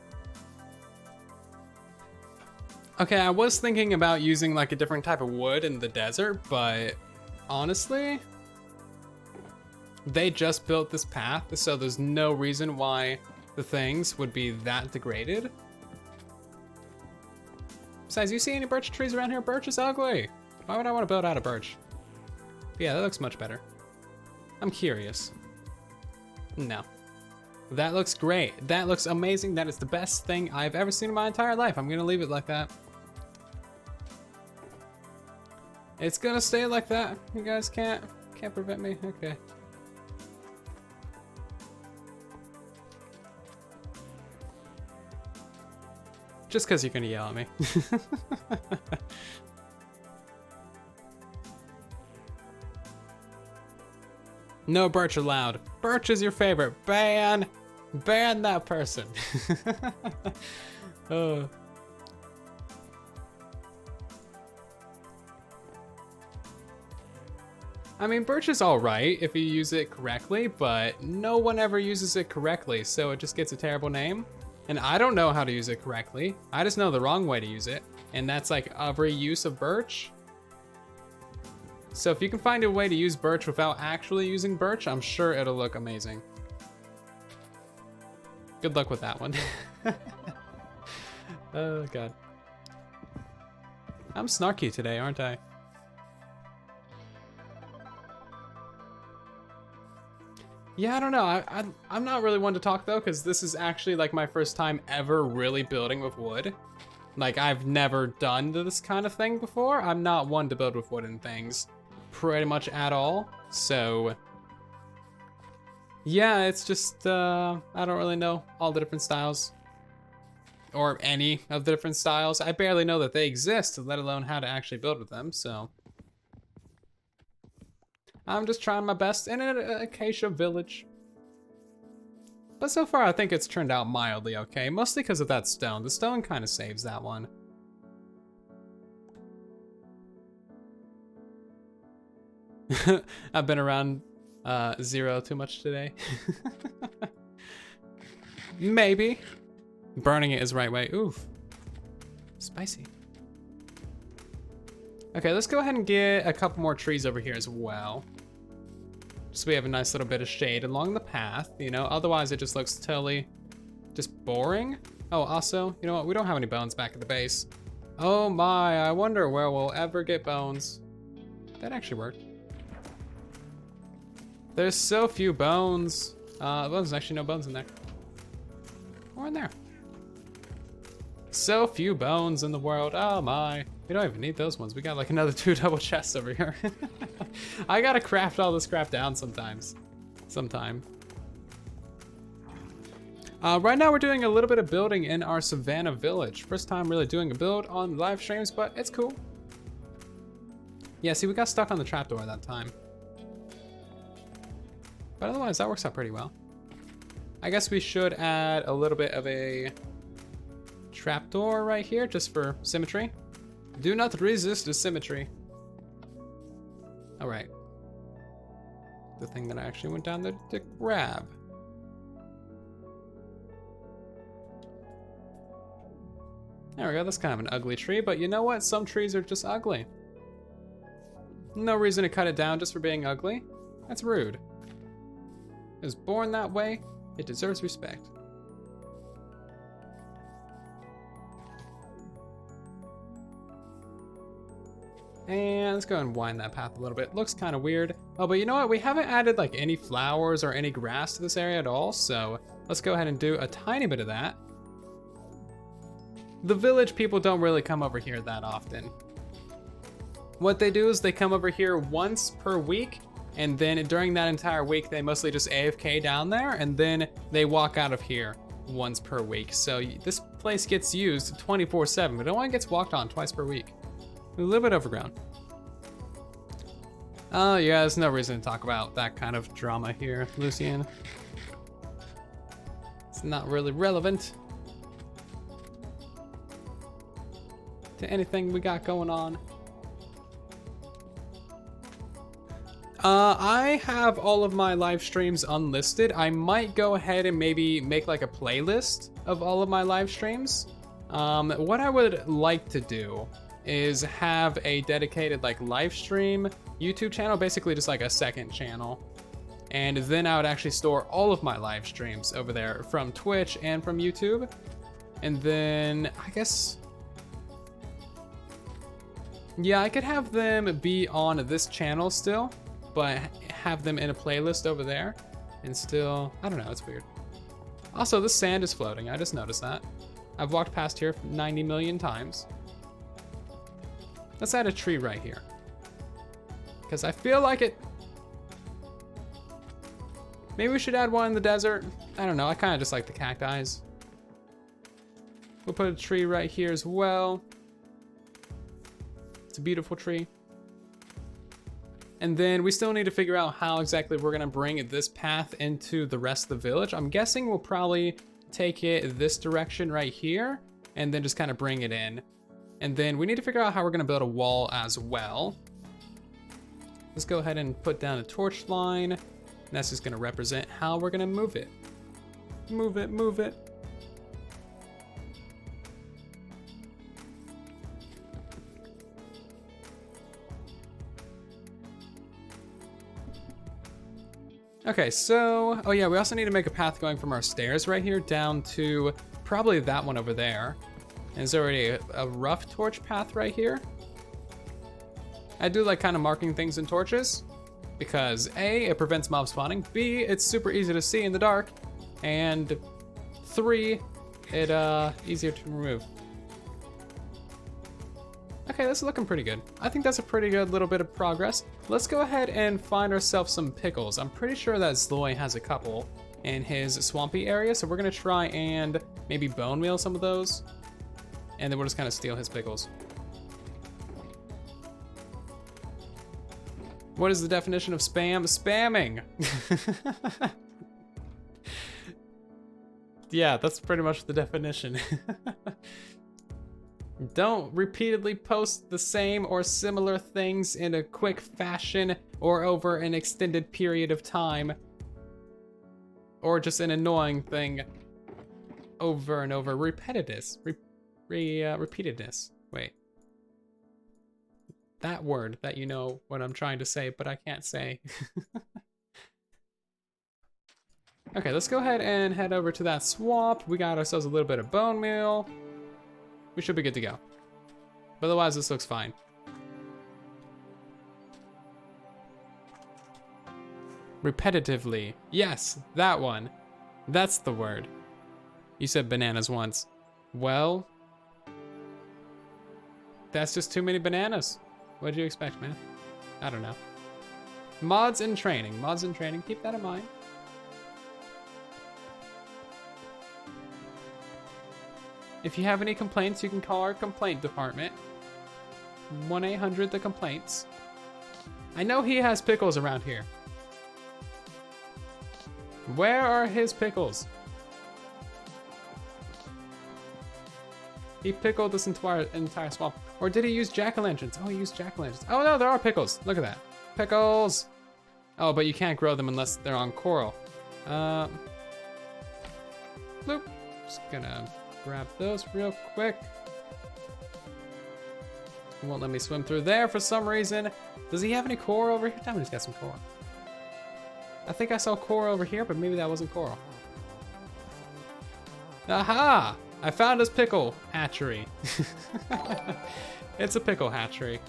Okay, I was thinking about using like a different type of wood in the desert, but honestly, they just built this path, so there's no reason why the things would be that degraded. Besides, you see any birch trees around here? Birch is ugly. Why would I want to build out of birch? Yeah, that looks much better. I'm curious. No. That looks great. That looks amazing. That is the best thing I've ever seen in my entire life. I'm gonna leave it like that. It's gonna stay like that. You guys can't prevent me. Okay. Just because you're gonna yell at me. No birch allowed. Birch is your favorite. Ban that person. Oh. I mean, birch is all right if you use it correctly, but no one ever uses it correctly, so it just gets a terrible name. And I don't know how to use it correctly. I just know the wrong way to use it, and that's like every use of birch. So if you can find a way to use birch without actually using birch, I'm sure it'll look amazing. Good luck with that one. Oh god. I'm snarky today, aren't I? Yeah, I don't know. I'm not really one to talk though, because this is actually like my first time ever really building with wood. Like, I've never done this kind of thing before. I'm not one to build with wooden things pretty much at all. So yeah, it's just I don't really know all the different styles or any of the different styles. I barely know that they exist, let alone how to actually build with them. So I'm just trying my best in an acacia village. But so far I think it's turned out mildly okay, mostly because of that stone. The stone kind of saves that one. I've been around Zero too much today. Maybe. Burning it is the right way. Oof. Spicy. Okay, let's go ahead and get a couple more trees over here as well. So we have a nice little bit of shade along the path, you know, otherwise it just looks totally just boring. Oh, also, you know what? We don't have any bones back at the base. Oh my, I wonder where we'll ever get bones. That actually worked. There's so few bones. There's actually no bones in there. Or in there. So few bones in the world. Oh my. We don't even need those ones. We got like another 2 double chests over here. I gotta craft all this crap down sometimes. Sometime. Right now we're doing a little bit of building in our Savannah village. First time really doing a build on live streams, but it's cool. Yeah, see, we got stuck on the trapdoor that time. But otherwise, that works out pretty well. I guess we should add a little bit of a trapdoor right here, just for symmetry. Do not resist the symmetry. All right. The thing that I actually went down there to grab. There we go, that's kind of an ugly tree, but you know what? Some trees are just ugly. No reason to cut it down just for being ugly. That's rude. It was born that way, it deserves respect. And let's go and wind that path a little bit. Looks kind of weird. Oh, but you know what? We haven't added like any flowers or any grass to this area at all, so let's go ahead and do a tiny bit of that. The village people don't really come over here that often. What they do is they come over here once per week, and then during that entire week, they mostly just AFK down there, and then they walk out of here once per week. So this place gets used 24/7, but it only gets walked on twice per week. A little bit overgrown. Oh yeah, there's no reason to talk about that kind of drama here, Lucian. It's not really relevant to anything we got going on. I have all of my live streams unlisted. I might go ahead and maybe make like a playlist of all of my live streams. What I would like to do is have a dedicated like live stream YouTube channel, basically just like a second channel. And then I would actually store all of my live streams over there from Twitch and from YouTube. And then I guess, yeah, I could have them be on this channel still, but have them in a playlist over there and still, I don't know, it's weird. Also, the sand is floating, I just noticed that. I've walked past here 90 million times. Let's add a tree right here, because I feel like it. Maybe we should add one in the desert. I don't know, I kind of just like the cacti. We'll put a tree right here as well. It's a beautiful tree. And then we still need to figure out how exactly we're gonna bring this path into the rest of the village. I'm guessing we'll probably take it this direction right here and then just kind of bring it in. And then we need to figure out how we're gonna build a wall as well. Let's go ahead and put down a torch line. And that's just gonna represent how we're gonna move it. Move it, move it. Okay, so, oh yeah, we also need to make a path going from our stairs right here down to probably that one over there. And there's already a rough torch path right here. I do like kind of marking things in torches because A, it prevents mob spawning, B, it's super easy to see in the dark, and 3, it easier to remove. Okay, this is looking pretty good. I think that's a pretty good little bit of progress. Let's go ahead and find ourselves some pickles. I'm pretty sure that Zloy has a couple in his swampy area, so we're gonna try and maybe bone meal some of those. And then we'll just kind of steal his pickles. What is the definition of spam? Spamming! Yeah, that's pretty much the definition. Don't repeatedly post the same or similar things in a quick fashion or over an extended period of time. Or just an annoying thing over and over. Repeatedness. Repeatedness. Wait. That word that you know what I'm trying to say, but I can't say. Okay, let's go ahead and head over to that swamp. We got ourselves a little bit of bone meal. We should be good to go. But otherwise, this looks fine. Repetitively. Yes, that one. That's the word. You said bananas once. Well, that's just too many bananas. What did you expect, man? I don't know. Mods and training. Mods and training. Keep that in mind. If you have any complaints, you can call our complaint department. 1-800-THE-COMPLAINTS. I know he has pickles around here. Where are his pickles? He pickled this entire swamp. Or did he use jack-o'-lanterns? Oh, he used jack-o'-lanterns. Oh no, there are pickles. Look at that. Pickles! Oh, but you can't grow them unless they're on coral. Bloop. Just gonna grab those real quick. He won't let me swim through there for some reason. Does he have any coral over here? Tell me he's got some coral. I think I saw coral over here, but maybe that wasn't coral. Aha! I found his pickle hatchery. It's a pickle hatchery.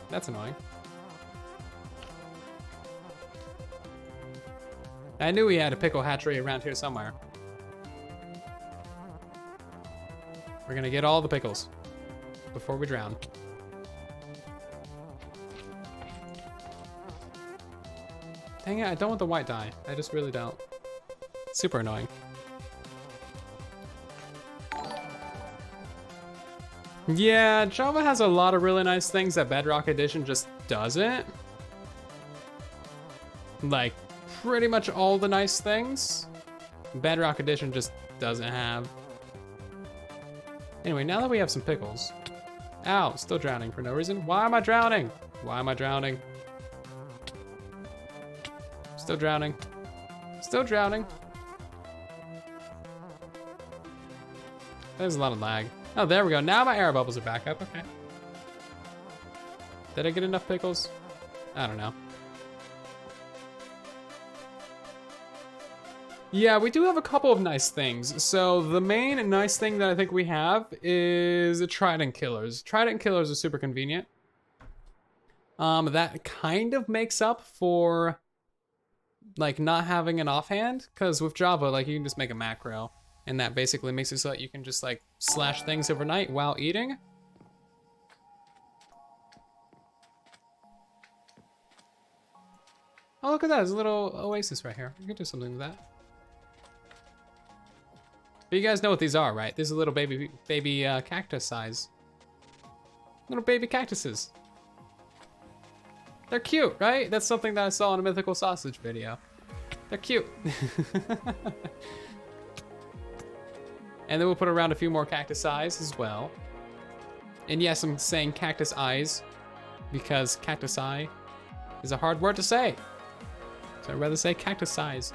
That's annoying. I knew he had a pickle hatchery around here somewhere. We're gonna get all the pickles before we drown. Dang it, I don't want the white dye. I just really don't. Super annoying. Yeah, Java has a lot of really nice things that Bedrock Edition just doesn't. Like, pretty much all the nice things, Bedrock Edition just doesn't have. Anyway, now that we have some pickles. Ow, still drowning for no reason. Why am I drowning? Why am I drowning? Still drowning. Still drowning. There's a lot of lag. Oh, there we go. Now my air bubbles are back up. Okay. Did I get enough pickles? I don't know. Yeah, we do have a couple of nice things. So the main nice thing that I think we have is Trident Killers. Trident Killers are super convenient. That kind of makes up for like not having an offhand, because with Java, like you can just make a macro, and that basically makes it so that you can just like slash things overnight while eating. Oh, look at that, there's a little oasis right here. We could do something with that. But you guys know what these are, right? These are little baby cactus size. Little baby cactuses. They're cute, right? That's something that I saw in a Mythical Sausage video. They're cute. And then we'll put around a few more cactus eyes as well. And yes, I'm saying cactus eyes because cactus eye is a hard word to say. So I'd rather say cactus eyes.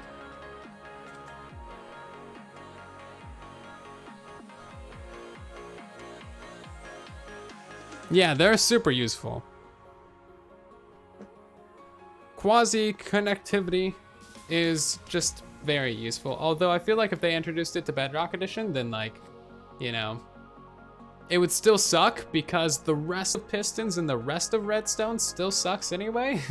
Yeah, they're super useful. Quasi-connectivity is just very useful. Although I feel like if they introduced it to Bedrock Edition, then like, you know, it would still suck because the rest of Pistons and the rest of Redstone still sucks anyway.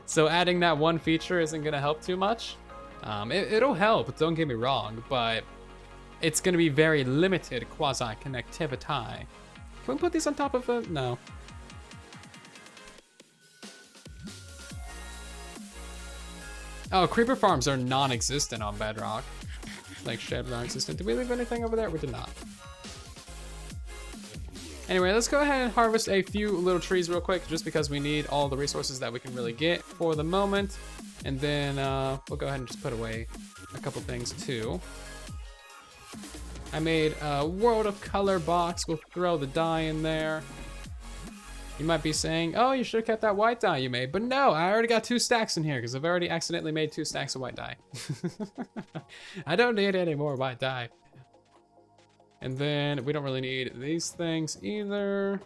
So adding that one feature isn't gonna help too much. It'll help, don't get me wrong, but it's gonna be very limited quasi-connectivity. Can we put these on top of it? No. Oh, creeper farms are non-existent on Bedrock. Like, shed non-existent. Did we leave anything over there? We did not. Anyway, let's go ahead and harvest a few little trees real quick, just because we need all the resources that we can really get for the moment. And then we'll go ahead and just put away a couple things too. I made a World of Color box. We'll throw the dye in there. You might be saying, oh, you should have kept that white dye you made. But no, I already got 2 stacks in here because I've already accidentally made 2 stacks of white dye. I don't need any more white dye. And then we don't really need these things either.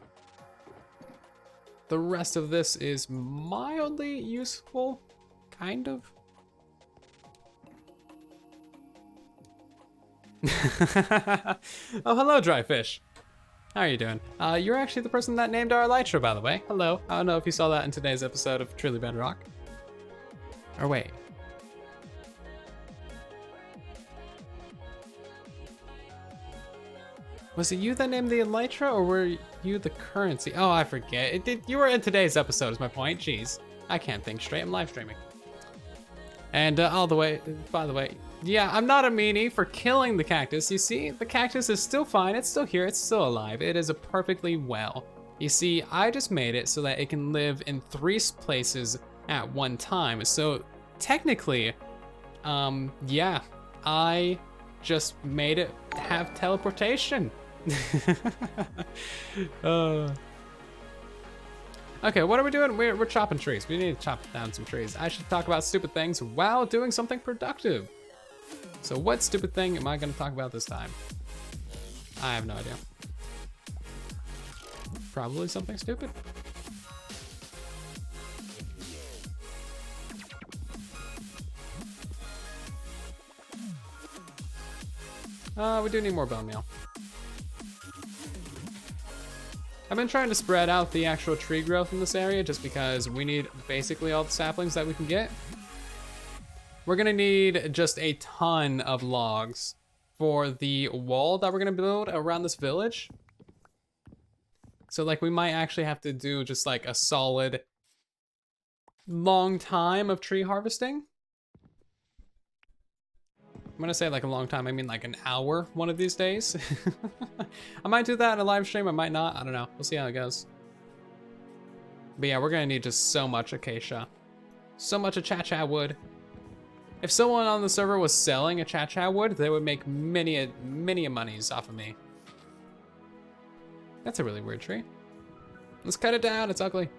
The rest of this is mildly useful, kind of. Oh, hello, dry fish. How are you doing? You're actually the person that named our elytra, by the way. Hello. I don't know if you saw that in today's episode of Truly Bedrock. Or wait. Was it you that named the elytra, or were you the currency? Oh, I forget. You were in today's episode is my point. Jeez. I can't think straight. I'm live streaming. And by the way, yeah, I'm not a meanie for killing the cactus. You see, the cactus is still fine. It's still here. It's still alive. It is a perfectly well. You see, I just made it so that it can live in 3 places at one time. So technically, yeah, I just made it have teleportation. Okay, what are we doing? We're chopping trees. We need to chop down some trees. I should talk about stupid things while doing something productive. So what stupid thing am I gonna talk about this time? I have no idea. Probably something stupid. We do need more bone meal. I've been trying to spread out the actual tree growth in this area just because we need basically all the saplings that we can get. We're gonna need just a ton of logs for the wall that we're gonna build around this village. So like we might actually have to do just like a solid long time of tree harvesting. I'm gonna say like a long time, I mean like an hour one of these days. I might do that in a live stream, I might not, I don't know. We'll see how it goes. But yeah, we're gonna need just so much acacia. So much acacia wood. If someone on the server was selling acacia wood, they would make many monies off of me. That's a really weird tree. Let's cut it down, it's ugly.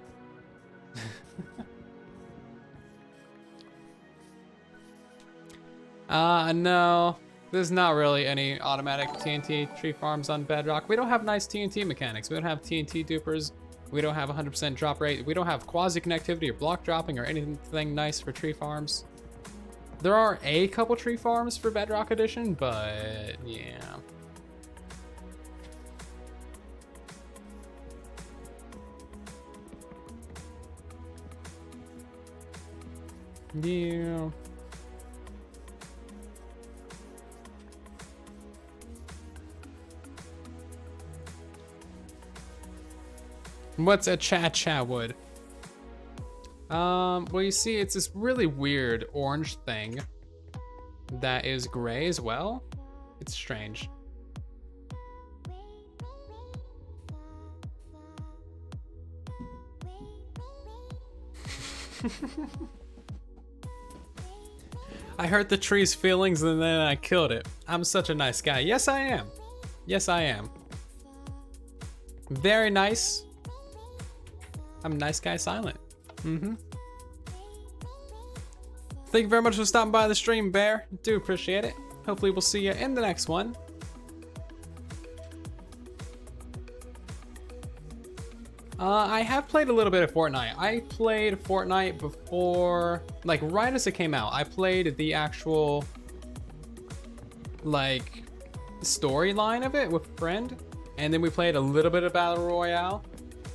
No, there's not really any automatic TNT tree farms on Bedrock. We don't have nice TNT mechanics. We don't have TNT dupers. We don't have 100% drop rate. We don't have quasi connectivity or block dropping or anything nice for tree farms. There are a couple tree farms for Bedrock Edition, but yeah. Yeah. What's a cha-cha wood? Well, you see, it's this really weird orange thing that is gray as well. It's strange. I hurt the tree's feelings and then I killed it. I'm such a nice guy. Yes, I am. Yes, I am. Very nice. I'm nice guy silent. Mm-hmm. Thank you very much for stopping by the stream, Bear. Do appreciate it. Hopefully we'll see you in the next one. I have played a little bit of Fortnite. I played Fortnite before, like right as it came out. I played the actual, like, storyline of it with a friend. And then we played a little bit of Battle Royale.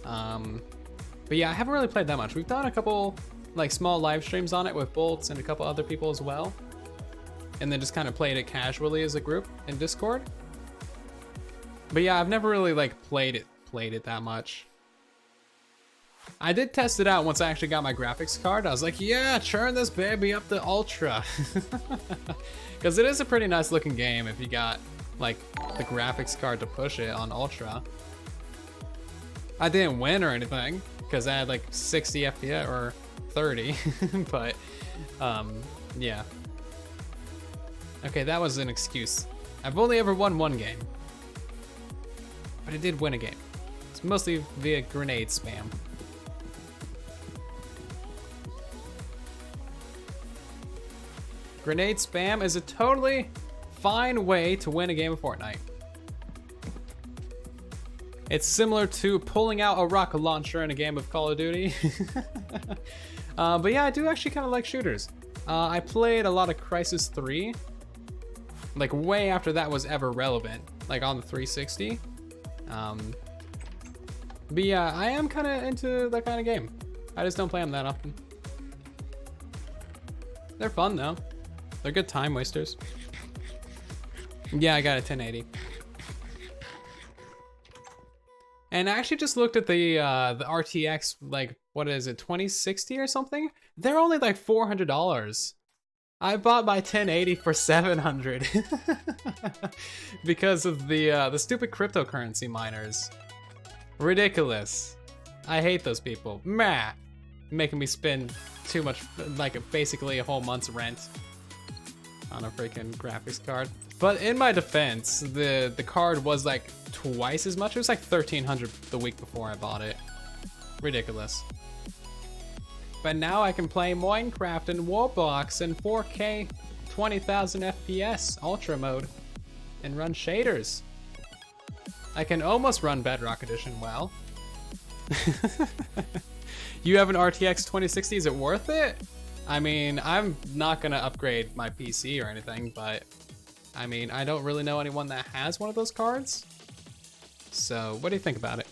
But yeah, I haven't really played that much. We've done a couple like small live streams on it with Bolts and a couple other people as well. And then just kind of played it casually as a group in Discord. But yeah, I've never really like played it that much. I did test it out once I actually got my graphics card. I was like, yeah, churn this baby up to Ultra. Because it is a pretty nice looking game if you got like the graphics card to push it on Ultra. I didn't win or anything because I had like 60 FPS or 30, but yeah. Okay, that was an excuse. I've only ever won one game, but I did win a game. It's mostly via grenade spam. Grenade spam is a totally fine way to win a game of Fortnite. It's similar to pulling out a rocket launcher in a game of Call of Duty. But yeah, I do actually kind of like shooters. I played a lot of Crysis 3, like way after that was ever relevant, like on the 360. But yeah, I am kind of into that kind of game. I just don't play them that often. They're fun though. They're good time wasters. Yeah, I got a 1080. And I actually just looked at the RTX, like, what is it, 2060 or something? They're only like $400. I bought my 1080 for $700 because of the stupid cryptocurrency miners. Ridiculous. I hate those people. Meh. Making me spend too much, like basically a whole month's rent on a freaking graphics card. But in my defense, the card was like twice as much. It was like $1,300 the week before I bought it. Ridiculous. But now I can play Minecraft and Roblox in 4K, 20,000 FPS, Ultra mode, and run shaders. I can almost run Bedrock Edition well. You have an RTX 2060, is it worth it? I mean, I'm not gonna upgrade my PC or anything, but I mean, I don't really know anyone that has one of those cards. So, what do you think about it?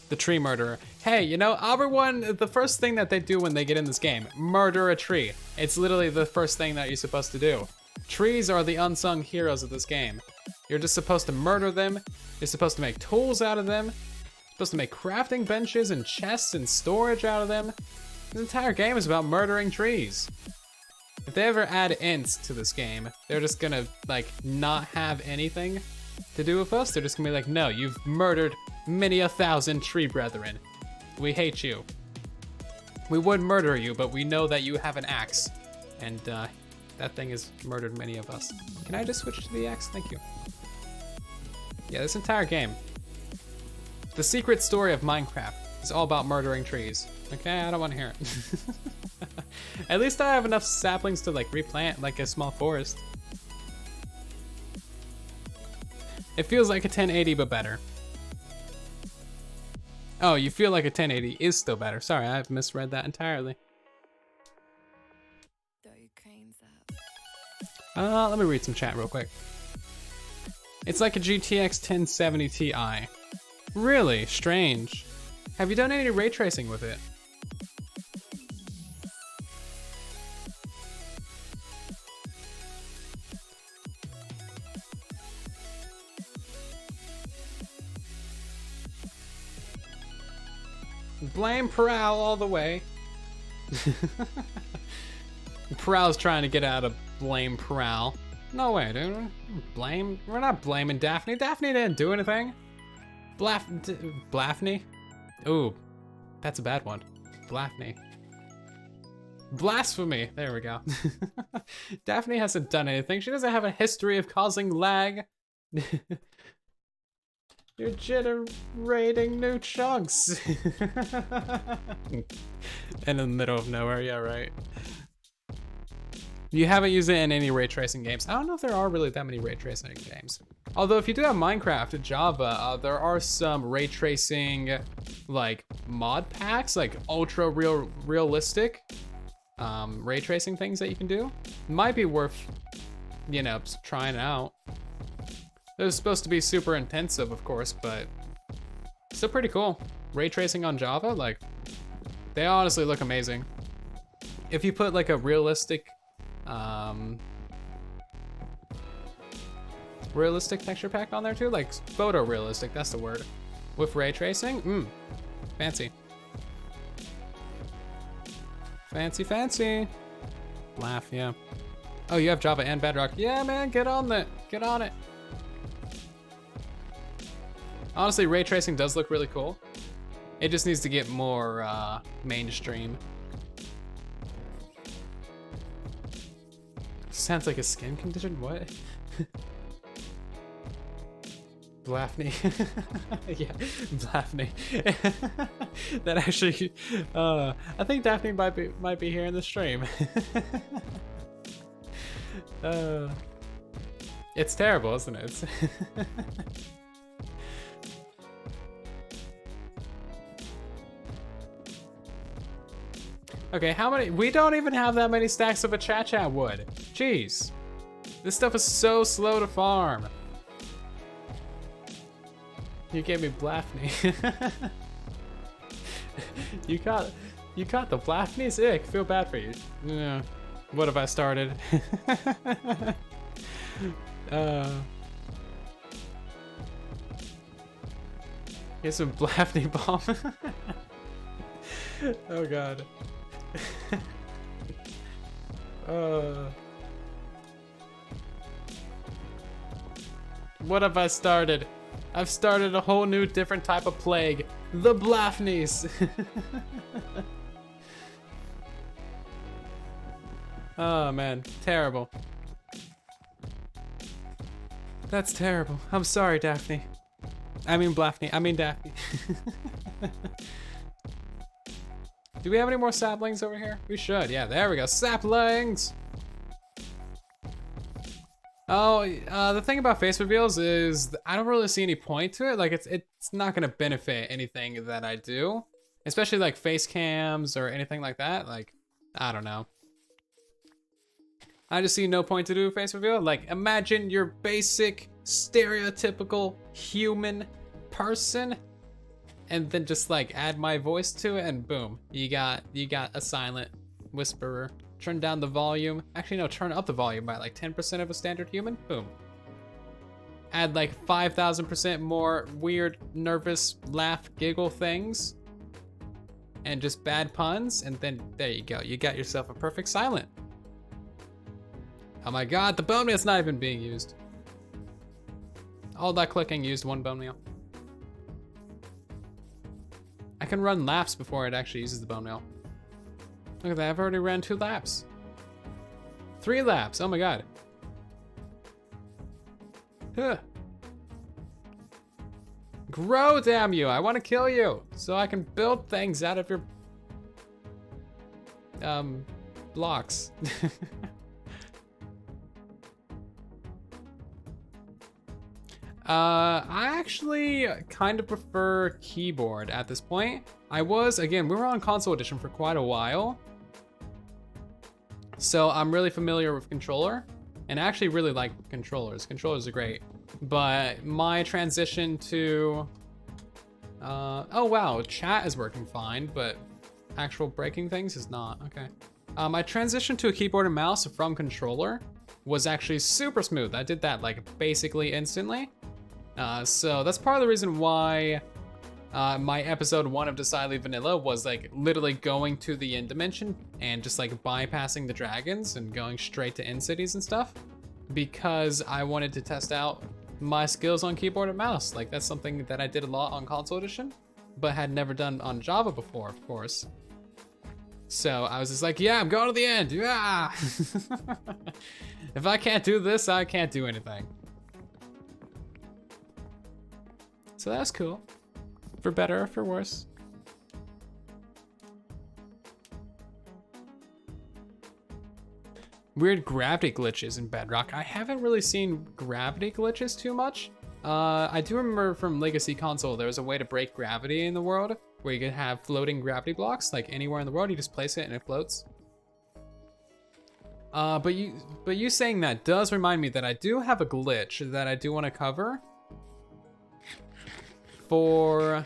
The tree murderer. Hey, you know, everyone, the first thing that they do when they get in this game, murder a tree. It's literally the first thing that you're supposed to do. Trees are the unsung heroes of this game. You're just supposed to murder them. You're supposed to make tools out of them. You're supposed to make crafting benches and chests and storage out of them. This entire game is about murdering trees. If they ever add ints to this game, they're just gonna like not have anything to do with us. They're just gonna be like, no, you've murdered many 1,000 tree brethren. We hate you. We would murder you, but we know that you have an axe. And that thing has murdered many of us. Can I just switch to the axe? Thank you. Yeah, this entire game. The secret story of Minecraft is all about murdering trees. Okay, I don't want to hear it. At least I have enough saplings to like replant like a small forest. It feels like a 1080 but better. Oh, you feel like a 1080 is still better. Sorry, I've misread that entirely. Let me read some chat real quick. It's like a GTX 1070 Ti. Really? Strange. Have you done any ray tracing with it? Blame Prowl all the way. Prowl's trying to get out of blame Prowl. No way, dude. Blame? We're not blaming Daphne. Daphne didn't do anything. Blafney? Ooh, that's a bad one. Blafney. Blasphemy. There we go. Daphne hasn't done anything. She doesn't have a history of causing lag. You're generating new chunks. In the middle of nowhere, yeah, right. You haven't used it in any ray tracing games. I don't know if there are really that many ray tracing games. Although if you do have Minecraft, Java, there are some ray tracing like mod packs, like ultra realistic ray tracing things that you can do. Might be worth, you know, trying out. They're supposed to be super intensive, of course, but still pretty cool. Ray tracing on Java, like, they honestly look amazing. If you put like a realistic texture pack on there too, like photorealistic, that's the word, with ray tracing, fancy. Fancy, fancy. Laugh, yeah. Oh, you have Java and Bedrock. Yeah, man, get on that, get on it. Honestly, ray tracing does look really cool. It just needs to get more mainstream. Sounds like a skin condition, what? Blafney. Yeah, Blafney. That actually, I think Daphne might be here in the stream. It's terrible, isn't it? It's okay, how many? We don't even have that many stacks of a chat wood. Jeez. This stuff is so slow to farm. You gave me Blafney. You caught the Blafneys? Ick, feel bad for you. Yeah. What have I started? Here's some Blafney bomb. Oh god. What have I started? I've started a whole new different type of plague. The Blafneys. Oh man, terrible. That's terrible. I'm sorry, Daphne. I mean Blafney, I mean Daphne. Do we have any more saplings over here? We should, yeah, there we go, saplings! Oh, the thing about face reveals is I don't really see any point to it. Like it's not gonna benefit anything that I do, especially like face cams or anything like that. Like, I don't know. I just see no point to do a face reveal. Like, imagine your basic, stereotypical human person, and then just like add my voice to it, and boom, you got a silent whisperer. Turn down the volume. Actually, no, turn up the volume by like 10% of a standard human. Boom. Add like 5,000% more weird, nervous, laugh, giggle things, and just bad puns, and then there you go. You got yourself a perfect silent. Oh my god, the bone meal's not even being used. All that clicking used one bone meal. I can run laps before it actually uses the bone meal. Look at that, I've already ran 2 laps. 3 laps, oh my god. Huh. Grow, damn you, I want to kill you so I can build things out of your blocks. I actually kind of prefer keyboard at this point. We were on console edition for quite a while, so I'm really familiar with controller, and I actually really like controllers. Controllers are great, but my transition to, oh wow, chat is working fine, but actual breaking things is not, okay. My transition to a keyboard and mouse from controller was actually super smooth. I did that like basically instantly. So that's part of the reason why my episode 1 of Decidedly Vanilla was like literally going to the end dimension and just like bypassing the dragons and going straight to end cities and stuff, because I wanted to test out my skills on keyboard and mouse. Like, that's something that I did a lot on console edition, but had never done on Java before, of course. So I was just like, yeah, I'm going to the end, yeah! If I can't do this, I can't do anything. So that's cool. For better or for worse. Weird gravity glitches in Bedrock. I haven't really seen gravity glitches too much. I do remember from Legacy Console, there was a way to break gravity in the world where you could have floating gravity blocks, like anywhere in the world, you just place it and it floats. But you saying that does remind me that I do have a glitch that I do want to cover for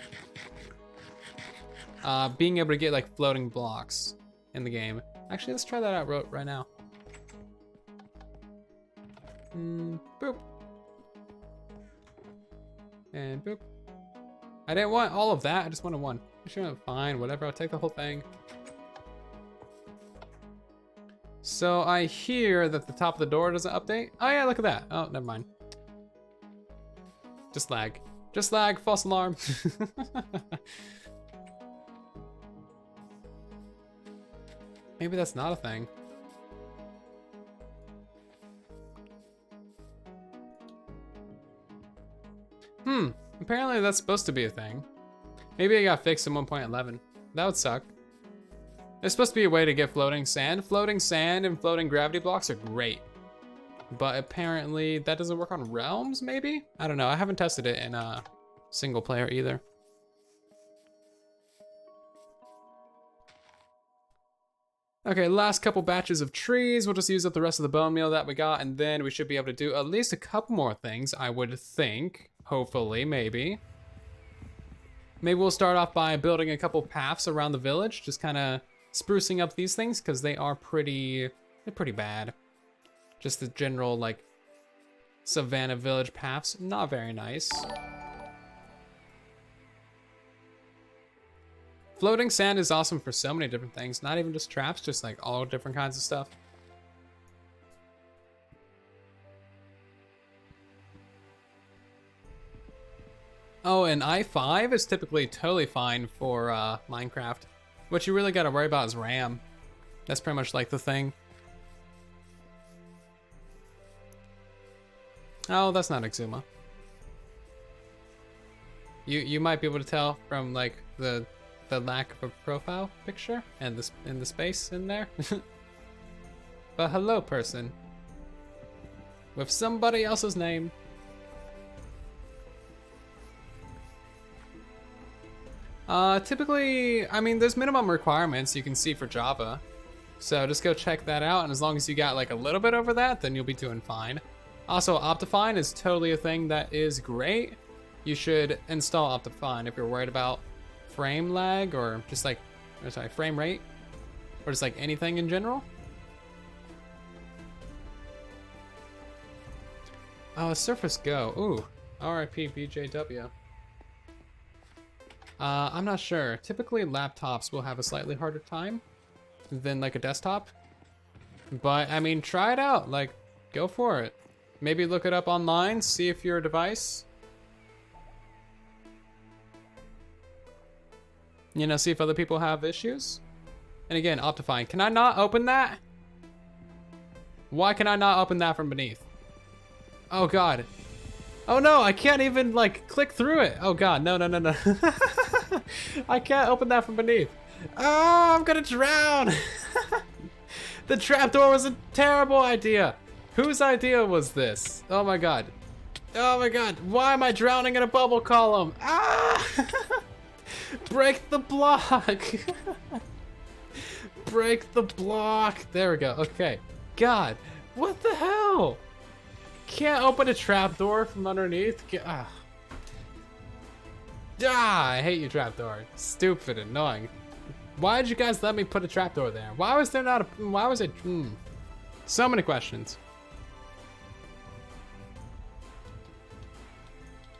being able to get like floating blocks in the game. Actually, let's try that out right now. Boop. And boop. I didn't want all of that, I just wanted one. Sure, fine, whatever, I'll take the whole thing. So I hear that the top of the door doesn't update. Oh yeah, look at that. Oh, never mind. Just lag. Just lag, false alarm. Maybe that's not a thing. Apparently that's supposed to be a thing. Maybe it got fixed in 1.11. That would suck. There's supposed to be a way to get floating sand. Floating sand and floating gravity blocks are great. But apparently that doesn't work on realms, maybe? I don't know, I haven't tested it in single player either. Okay, last couple batches of trees. We'll just use up the rest of the bone meal that we got, and then we should be able to do at least a couple more things, I would think. Hopefully, maybe. Maybe we'll start off by building a couple paths around the village, just kind of sprucing up these things, because they're pretty bad. Just the general, like, Savannah Village paths, not very nice. Floating sand is awesome for so many different things, not even just traps, just like all different kinds of stuff. Oh, and i5 is typically totally fine for Minecraft. What you really gotta worry about is RAM. That's pretty much like the thing. Oh, that's not Exuma. You might be able to tell from like the lack of a profile picture and the space in there. But hello, person. with somebody else's name. Typically, I mean, there's minimum requirements you can see for Java. So just go check that out, and as long as you got like a little bit over that, then you'll be doing fine. Also, Optifine is totally a thing that is great. You should install Optifine if you're worried about frame lag or just like, or sorry, frame rate, or just like anything in general. Oh, Surface Go. Ooh, RIP BJW. I'm not sure. Typically, laptops will have a slightly harder time than like a desktop. But I mean, try it out. Like, go for it. Maybe look it up online, see if your device, you know, see if other people have issues. And again, Optifine. Can I not open that? Why can I not open that from beneath? Oh God. Oh no, I can't even like click through it. Oh God, no, no, no, no. I can't open that from beneath. Oh, I'm gonna drown. The trapdoor was a terrible idea. Whose idea was this? Oh my God. Oh my God, why am I drowning in a bubble column? Ah! Break the block. Break the block. There we go, okay. God, what the hell? Can't open a trapdoor from underneath. I hate you, trapdoor. Stupid, annoying. Why did you guys let me put a trapdoor there? Why was there not a? Why was it? So many questions.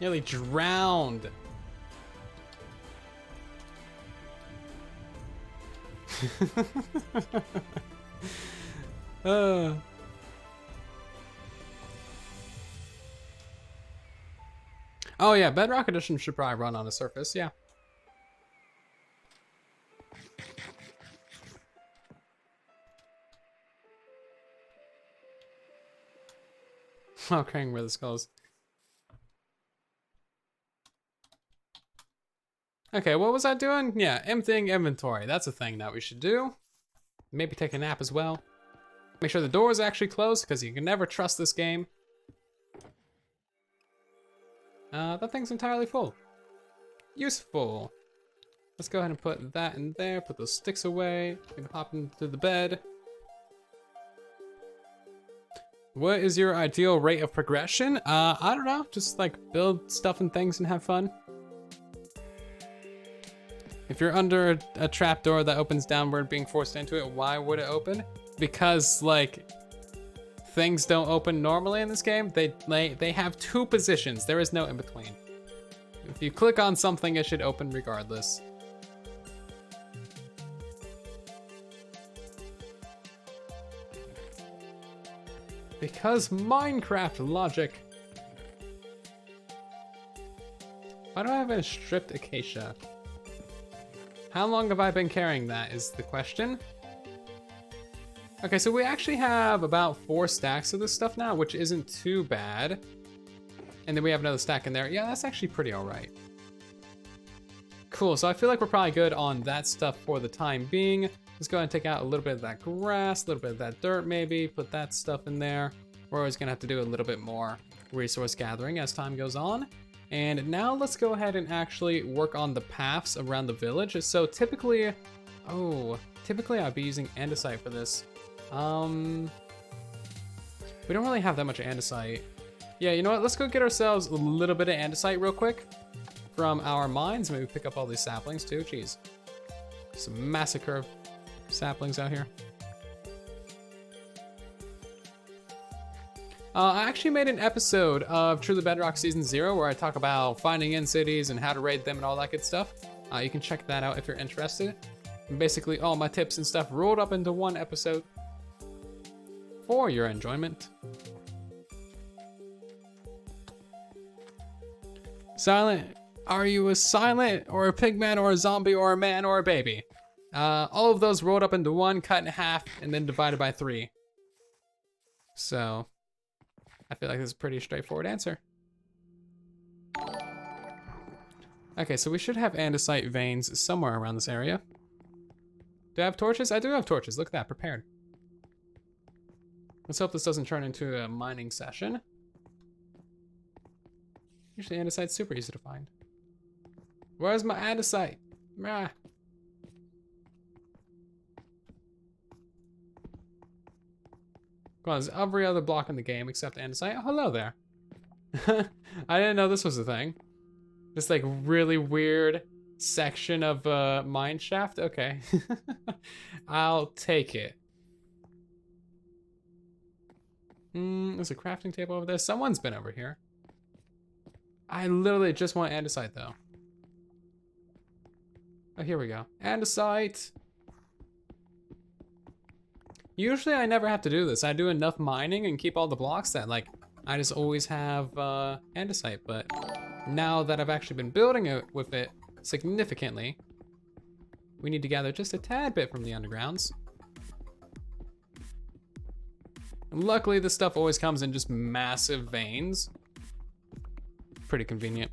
Nearly drowned. Oh yeah, Bedrock Edition should probably run on a Surface, yeah. Oh, carrying where this goes. Okay, what was I doing? Yeah, emptying inventory. That's a thing that we should do. Maybe take a nap as well. Make sure the door is actually closed, because you can never trust this game. That thing's entirely full. Useful. Let's go ahead and put that in there, put those sticks away. Gonna hop into the bed. What is your ideal rate of progression? I don't know, just like build stuff and things and have fun. If you're under a trapdoor that opens downward being forced into it, why would it open? Because like, things don't open normally in this game. They have two positions. There is no in between. If you click on something, it should open regardless. Because Minecraft logic. Why do I have a stripped acacia? How long have I been carrying that is the question. Okay, so we actually have about 4 stacks of this stuff now, which isn't too bad. And then we have another stack in there. Yeah, that's actually pretty all right. Cool, so I feel like we're probably good on that stuff for the time being. Let's go ahead and take out a little bit of that grass, a little bit of that dirt maybe, put that stuff in there. We're always gonna have to do a little bit more resource gathering as time goes on. And now let's go ahead and actually work on the paths around the village. So typically I'd be using andesite for this. We don't really have that much andesite. Yeah, you know what? Let's go get ourselves a little bit of andesite real quick from our mines. Maybe pick up all these saplings too. Jeez, some massacre of saplings out here. I actually made an episode of Truly Bedrock Season 0 where I talk about finding end cities and how to raid them and all that good stuff. You can check that out if you're interested. And basically all my tips and stuff rolled up into one episode for your enjoyment. Silent, are you a silent or a pigman or a zombie or a man or a baby? All of those rolled up into one, cut in half, and then divided by 3. So I feel like this is a pretty straightforward answer. Okay, so we should have andesite veins somewhere around this area. Do I have torches? I do have torches. Look at that, prepared. Let's hope this doesn't turn into a mining session. Usually andesite's super easy to find. Where's my andesite? Ah. Come on, there's every other block in the game except andesite. Oh, hello there. I didn't know this was a thing. This like really weird section of mine shaft. Okay. I'll take it. There's a crafting table over there. Someone's been over here. I literally just want andesite though. Oh, here we go. Andesite. Usually I never have to do this. I do enough mining and keep all the blocks that like I just always have andesite, but now that I've actually been building it with it significantly, we need to gather just a tad bit from the undergrounds. And luckily this stuff always comes in just massive veins. Pretty convenient.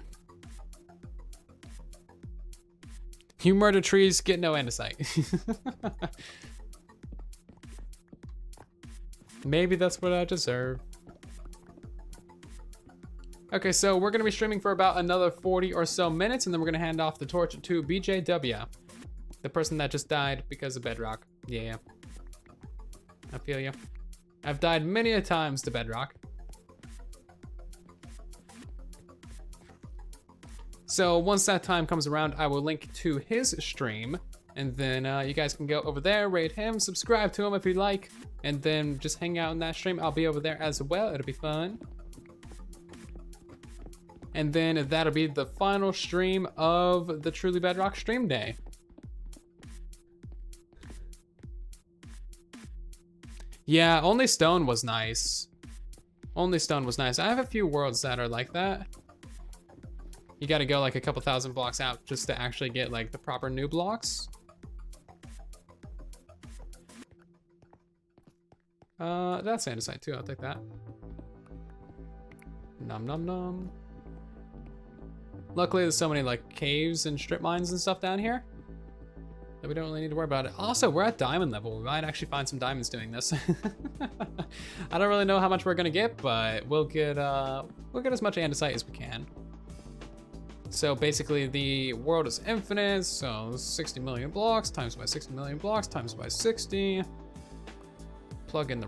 You murder trees, get no andesite. Maybe that's what I deserve. Okay, so we're gonna be streaming for about another 40 or so minutes, and then we're gonna hand off the torch to BJW, the person that just died because of Bedrock. Yeah, I feel you. I've died many a times to Bedrock. So once that time comes around, I will link to his stream, and then you guys can go over there, rate him, subscribe to him if you'd like, and then just hang out in that stream. I'll be over there as well. It'll be fun. And then that'll be the final stream of the Truly Bedrock stream day. Yeah, only stone was nice. Only stone was nice. I have a few worlds that are like that. You gotta go like a couple thousand blocks out just to actually get like the proper new blocks. That's andesite too, I'll take that. Nom nom nom. Luckily there's so many like caves and strip mines and stuff down here that we don't really need to worry about it. Also, we're at diamond level. We might actually find some diamonds doing this. I don't really know how much we're gonna get, but we'll get as much andesite as we can. So basically the world is infinite, so 60 million blocks times by 60 million blocks times by 60. Plug in the